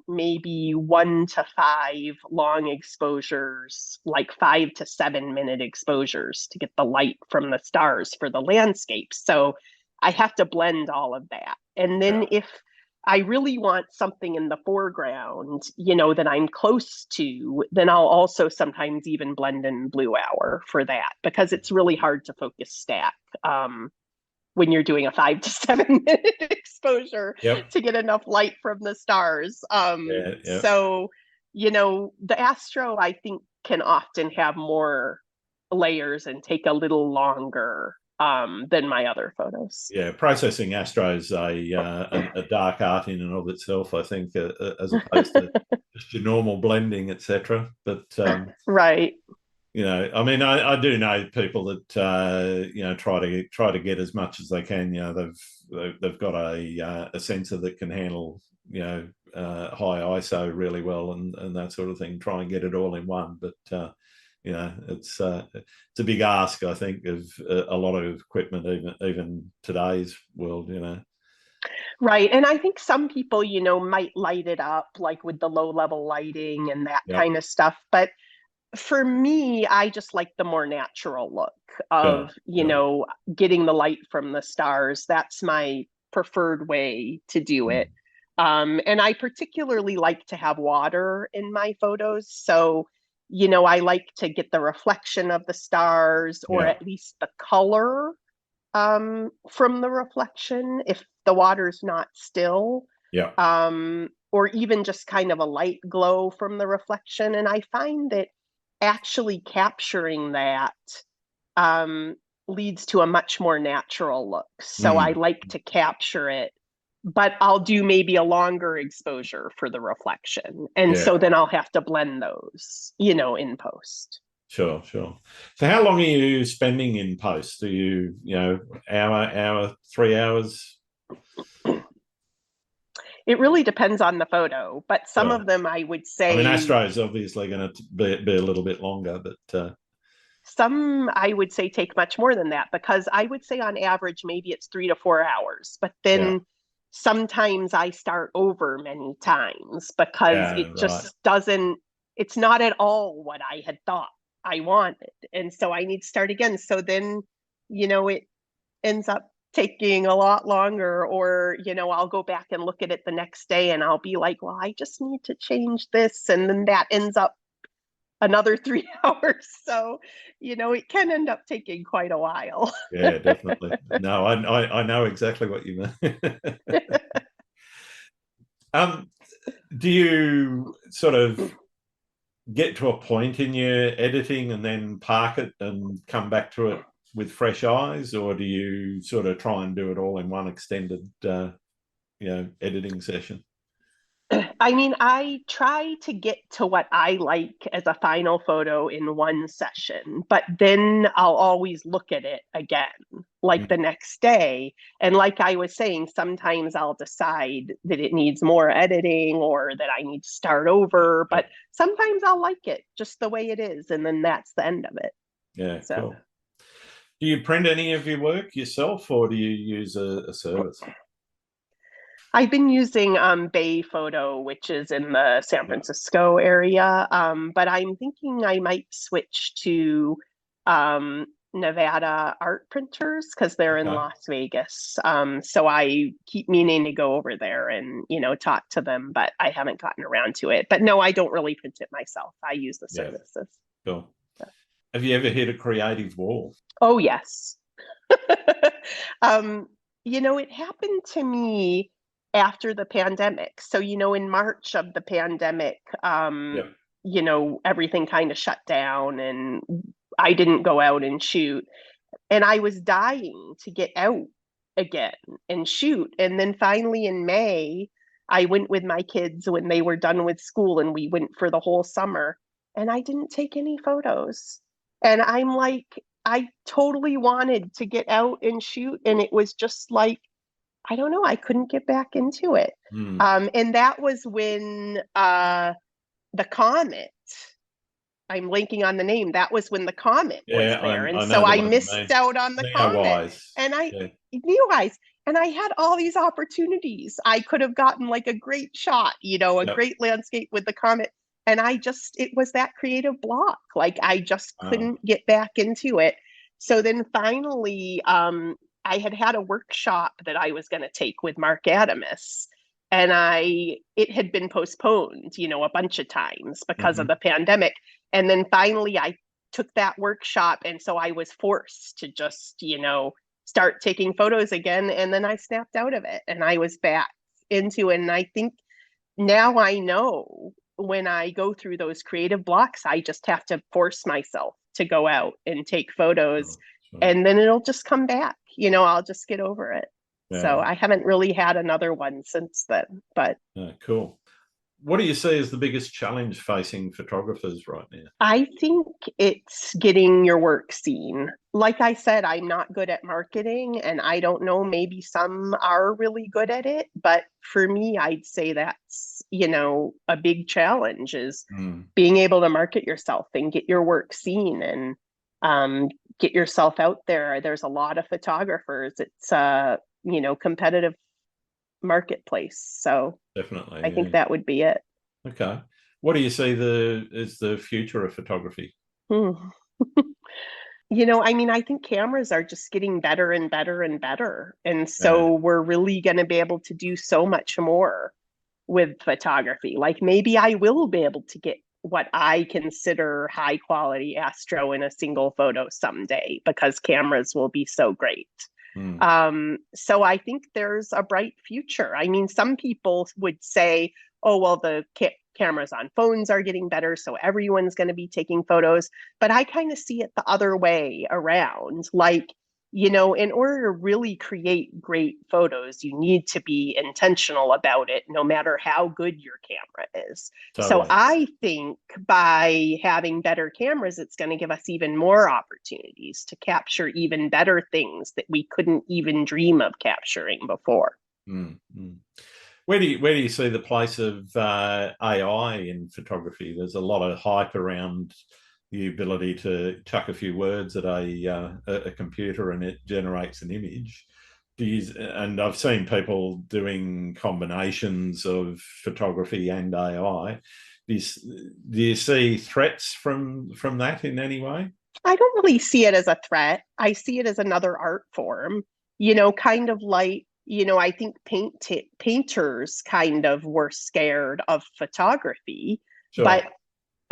maybe 1 to 5 long exposures, like 5 to 7 minute exposures to get the light from the stars for the landscape. So I have to blend all of that. And then Yeah. if I really want something in the foreground, that I'm close to, then I'll also sometimes even blend in blue hour for that because it's really hard to focus stack. When you're doing a 5 to 7 minute exposure Yep. to get enough light from the stars. Yeah. Yeah. So, the Astro, I think, can often have more layers and take a little longer than my other photos. Yeah, processing Astro is a dark art in and of itself, I think, as opposed to just your normal blending, etc. But Right. I mean, I do know people that try to get as much as they can. They've got a sensor that can handle high ISO really well, and that sort of thing. Try and get it all in one, but it's a big ask, I think, of a lot of equipment, even today's world. Right. And I think some people, might light it up like with the low level lighting and that Yep. kind of stuff. But for me, I just like the more natural look Sure. of, Sure. getting the light from the stars. That's my preferred way to do Mm. it. And I particularly like to have water in my photos. So, I like to get the reflection of the stars or Yeah. at least the color from the reflection if the water's not still, Yeah. or even just kind of a light glow from the reflection. And I find that actually capturing that um, leads to a much more natural look. So I Mm. like to capture it, but I'll do maybe a longer exposure for the reflection. And Yeah. so then I'll have to blend those, in post. Sure, sure. So how long are you spending in post? Do hour, 3 hours? It really depends on the photo, but some Sure. of them I would I mean, say Astro is obviously going to be a little bit longer, but Some I would say take much more than that, because I would say on average maybe it's 3 to 4 hours, but Yeah. then sometimes I start over many times because Yeah. it Right. just doesn't, it's not at all what I had thought I wanted. And so I need to start again. So then, it ends up taking a lot longer, or I'll go back and look at it the next day and I'll be like, well, I just need to change this, and then that ends up another 3 hours. So it can end up taking quite a while. Yeah, definitely. No, I know exactly what you mean. um, do you sort of get to a point in your editing and then park it and come back to it with fresh eyes, or do you sort of try and do it all in one extended, editing session? I mean, I try to get to what I like as a final photo in one session, but then I'll always look at it again, like Mm. the next day. And like I was saying, sometimes I'll decide that it needs more editing or that I need to start over, Yeah, but sometimes I'll like it just the way it is. And then that's the end of it. yeah, So cool. Do you print any of your work yourself, or do you use a service? I've been using Bay Photo, which is in the San Yeah. Francisco area, but I'm thinking I might switch to Nevada art printers because they're in Okay. Las Vegas. So I keep meaning to go over there and talk to them, but I haven't gotten around to it. But no, I don't really print it myself. I use the Yeah. services. Cool. Have you ever hit a creative wall? Oh yes. um, it happened to me after the pandemic. So, in March of the pandemic, Yep. everything kind of shut down and I didn't go out and shoot. And I was dying to get out again and shoot. And then finally in May, I went with my kids when they were done with school and we went for the whole summer. And I didn't take any photos. And I'm like, I totally wanted to get out and shoot. And it was just like, I don't know, I couldn't get back into it. Mm. And that was when the comet, I'm blanking on the name. That was when the comet was Yeah, there. And I so know the I one you missed mean. out on the comet. Neowise. And I Yeah. realized, and I had all these opportunities. I could have gotten like a great shot, a Yep. great landscape with the comet. And it was that creative block. Like I just Oh, couldn't get back into it. So then finally, I had a workshop that I was going to take with Mark Adamus. And it had been postponed, a bunch of times because of mhm. the pandemic. And then finally, I took that workshop. And so I was forced to just, start taking photos again. And then I snapped out of it and I was back into it. And I think now I know when I go through those creative blocks, I just have to force myself to go out and take photos. Sure, sure. And then it'll just come back. I'll just get over it. So Yeah. I haven't really had another one since then, but Yeah, cool. What do you see as the biggest challenge facing photographers right now? I think it's getting your work seen. Like I said, I'm not good at marketing, and I don't know, maybe some are really good at it. But for me, I'd say that's, a big challenge is Mm. being able to market yourself and get your work seen and um, get yourself out there. There's a lot of photographers. It's a, competitive marketplace. So I think Definitely, that would be it. yeah. Okay. What do you see is the future of photography? Hmm. I mean, I think cameras are just getting better and better and better. And Yeah. so we're really going to be able to do so much more with photography. Like maybe I will be able to get what I consider high quality astro in a single photo someday because cameras will be so great. Mm. So I think there's a bright future. I mean, some people would say, oh, well, the cameras on phones are getting better, so everyone's going to be taking photos. But I kind of see it the other way around. Like, in order to really create great photos, you need to be intentional about it, no matter how good your camera is. So Totally. I think by having better cameras, it's going to give us even more opportunities to capture even better things that we couldn't even dream of capturing before. Mm. Mm. Where do you see the place of AI in photography? There's a lot of hype around the ability to chuck a few words at a computer and it generates an image. And I've seen people doing combinations of photography and AI. Do you see threats from that in any way? I don't really see it as a threat. I see it as another art form, kind of like, I think painters kind of were scared of photography, but Sure.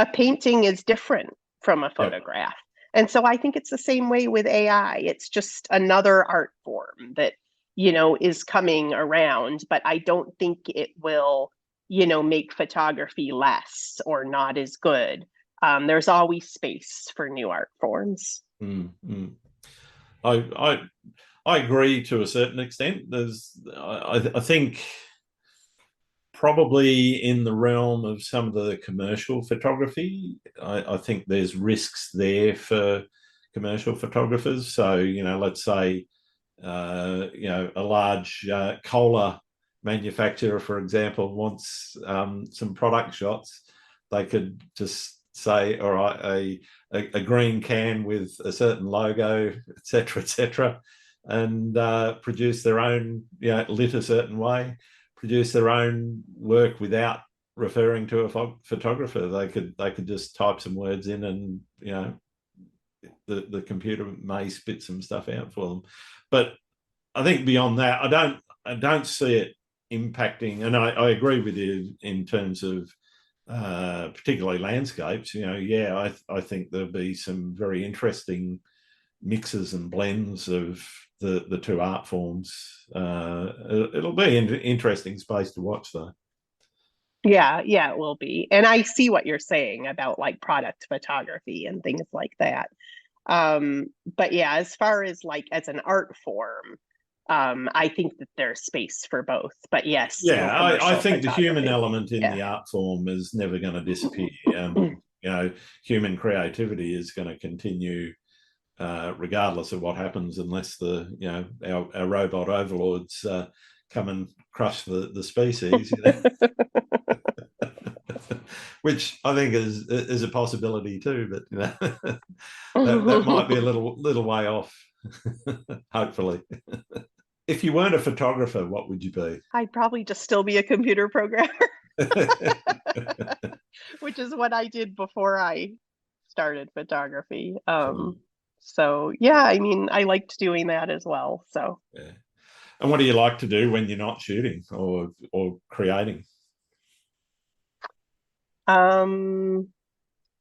a painting is different from a Yep. photograph. And so I think it's the same way with AI. It's just another art form that, is coming around, but I don't think it will, make photography less or not as good. There's always space for new art forms. Mm, mm. I, I I agree to a certain extent. I think probably in the realm of some of the commercial photography, I think there's risks there for commercial photographers. So, let's say, a large cola manufacturer, for example, wants some product shots. They could just say, all right, a green can with a certain logo, et cetera, and produce their own, lit a certain way, produce their own work without referring to a photographer. They could just type some words in, and the computer may spit some stuff out for them. But I think beyond that, I don't see it impacting. And I agree with you in terms of particularly landscapes. I think there'll be some very interesting mixes and blends of the two art forms. It'll be an interesting space to watch, though. Yeah, it will be. And I see what you're saying about like product photography and things like that. But yeah, as far as like as an art form, I think that there's space for both. But yes, in Yeah, I commercial think the human photography. element in Yeah. the art form is never going to disappear. Human creativity is going to continue regardless of what happens, unless our robot overlords come and crush the species. Which I think is a possibility too, but that might be a little way off. Hopefully, if you weren't a photographer, what would you be? I'd probably just still be a computer programmer, which is what I did before I started photography. Cool. So yeah, I mean, I liked doing that as well. So, Yeah. And what do you like to do when you're not shooting or creating? um,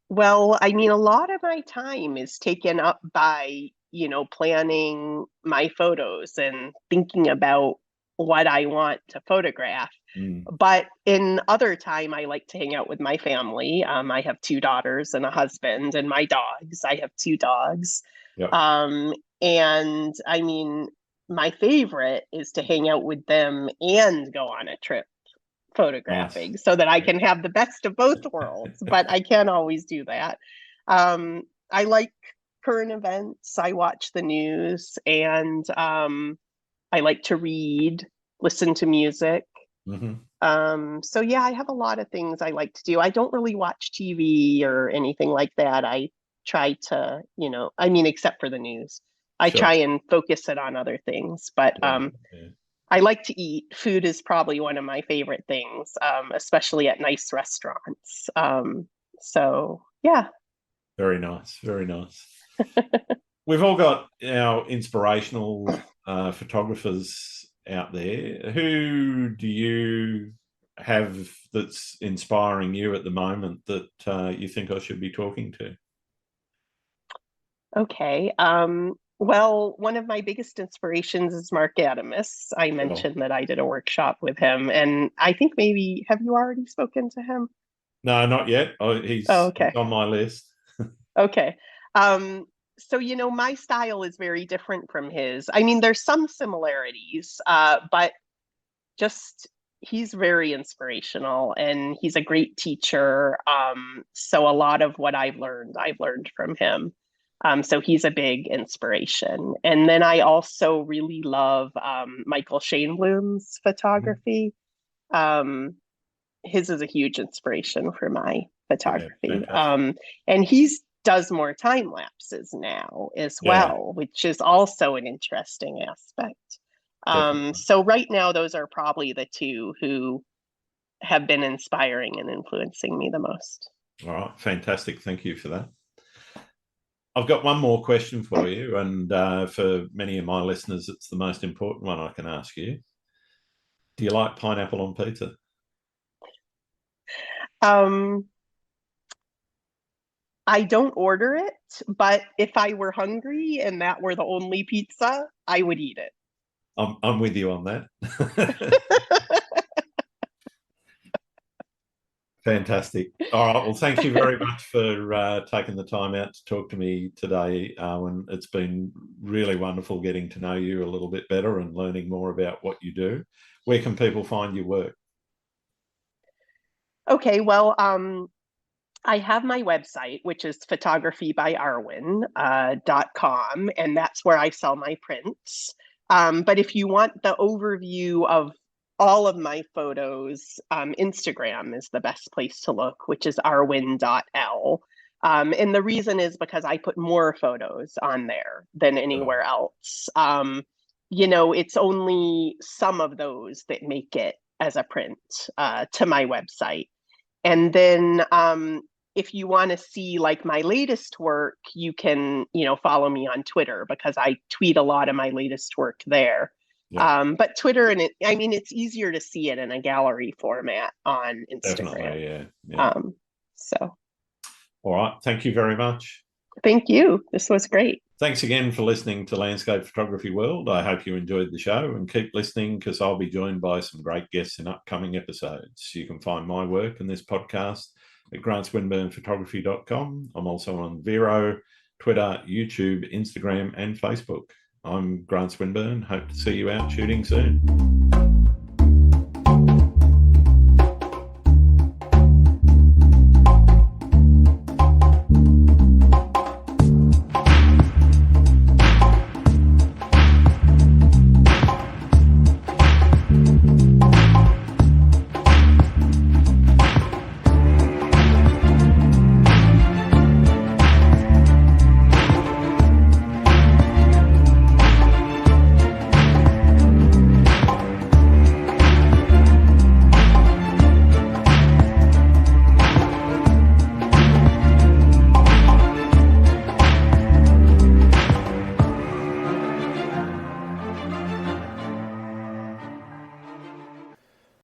well, I mean, a lot of my time is taken up by, planning my photos and thinking about what I want to photograph. Mm. But in other time, I like to hang out with my family. I have two daughters and a husband, and my dogs. I have two dogs. Yep. Um, and I mean, my favorite is to hang out with them and go on a trip Nice. photographing so that I can have the best of both worlds, but I can't always do that. I like current events. I watch the news, and I like to read, listen to music. Mm-hmm. So yeah, I have a lot of things I like to do. I don't really watch TV or anything like that. I try to, I mean, except for the news, I Sure. try and focus it on other things. But Yeah. Yeah. I like to eat. Food is probably one of my favorite things, especially at nice restaurants. So yeah. Very nice. Very nice. We've all got our inspirational photographers out there. Who do you have that's inspiring you at the moment that you think I should be talking to? Okay. Well, one of my biggest inspirations is Mark Adamus. I Sure. mentioned that I did a workshop with him, and I think maybe have you already spoken to him? No, not yet. Oh, Oh, he's okay. on my list. Okay. So my style is very different from his. I mean, there's some similarities, but just he's very inspirational and he's a great teacher. So a lot of what I've learned from him. So he's a big inspiration. And then I also really love Michael Shainblum's Mhm. photography. Um, his is a huge inspiration for my Yeah, photography. fantastic. And he's does more time lapses now as Yeah, well, which is also an interesting aspect. definitely. So right now, those are probably the two who have been inspiring and influencing me the most. All right, fantastic. Thank you for that. I've got one more question for you, and for many of my listeners, it's the most important one I can ask you. Do you like pineapple on pizza? Um, I don't order it, but if I were hungry and that were the only pizza, I would eat it. I'm with you on that. Fantastic. All right. Well, thank you very much for taking the time out to talk to me today, Arwin. It's been really wonderful getting to know you a little bit better and learning more about what you do. Where can people find your work? Okay, well, I have my website, which is photographybyarwin.com, and that's where I sell my prints. But if you want the overview of all of my photos, Instagram is the best place to look, which is arwin.l. And the reason is because I put more photos on there than anywhere else. It's only some of those that make it as a print to my website. And then if you want to see like my latest work, you can, follow me on Twitter because I tweet a lot of my latest work there. Yeah, But Twitter it's easier to see it in a gallery format on Instagram. definitely. Yeah, yeah. So All right. Thank you very much. thank you. This was great. Thanks again for listening to Landscape Photography World. I hope you enjoyed the show, and keep listening because I'll be joined by some great guests in upcoming episodes. You can find my work in this podcast at grantswinburnphotography.com. I'm also on Vero, Twitter, YouTube, Instagram, and Facebook. I'm Grant Swinburne. Hope to see you out shooting soon.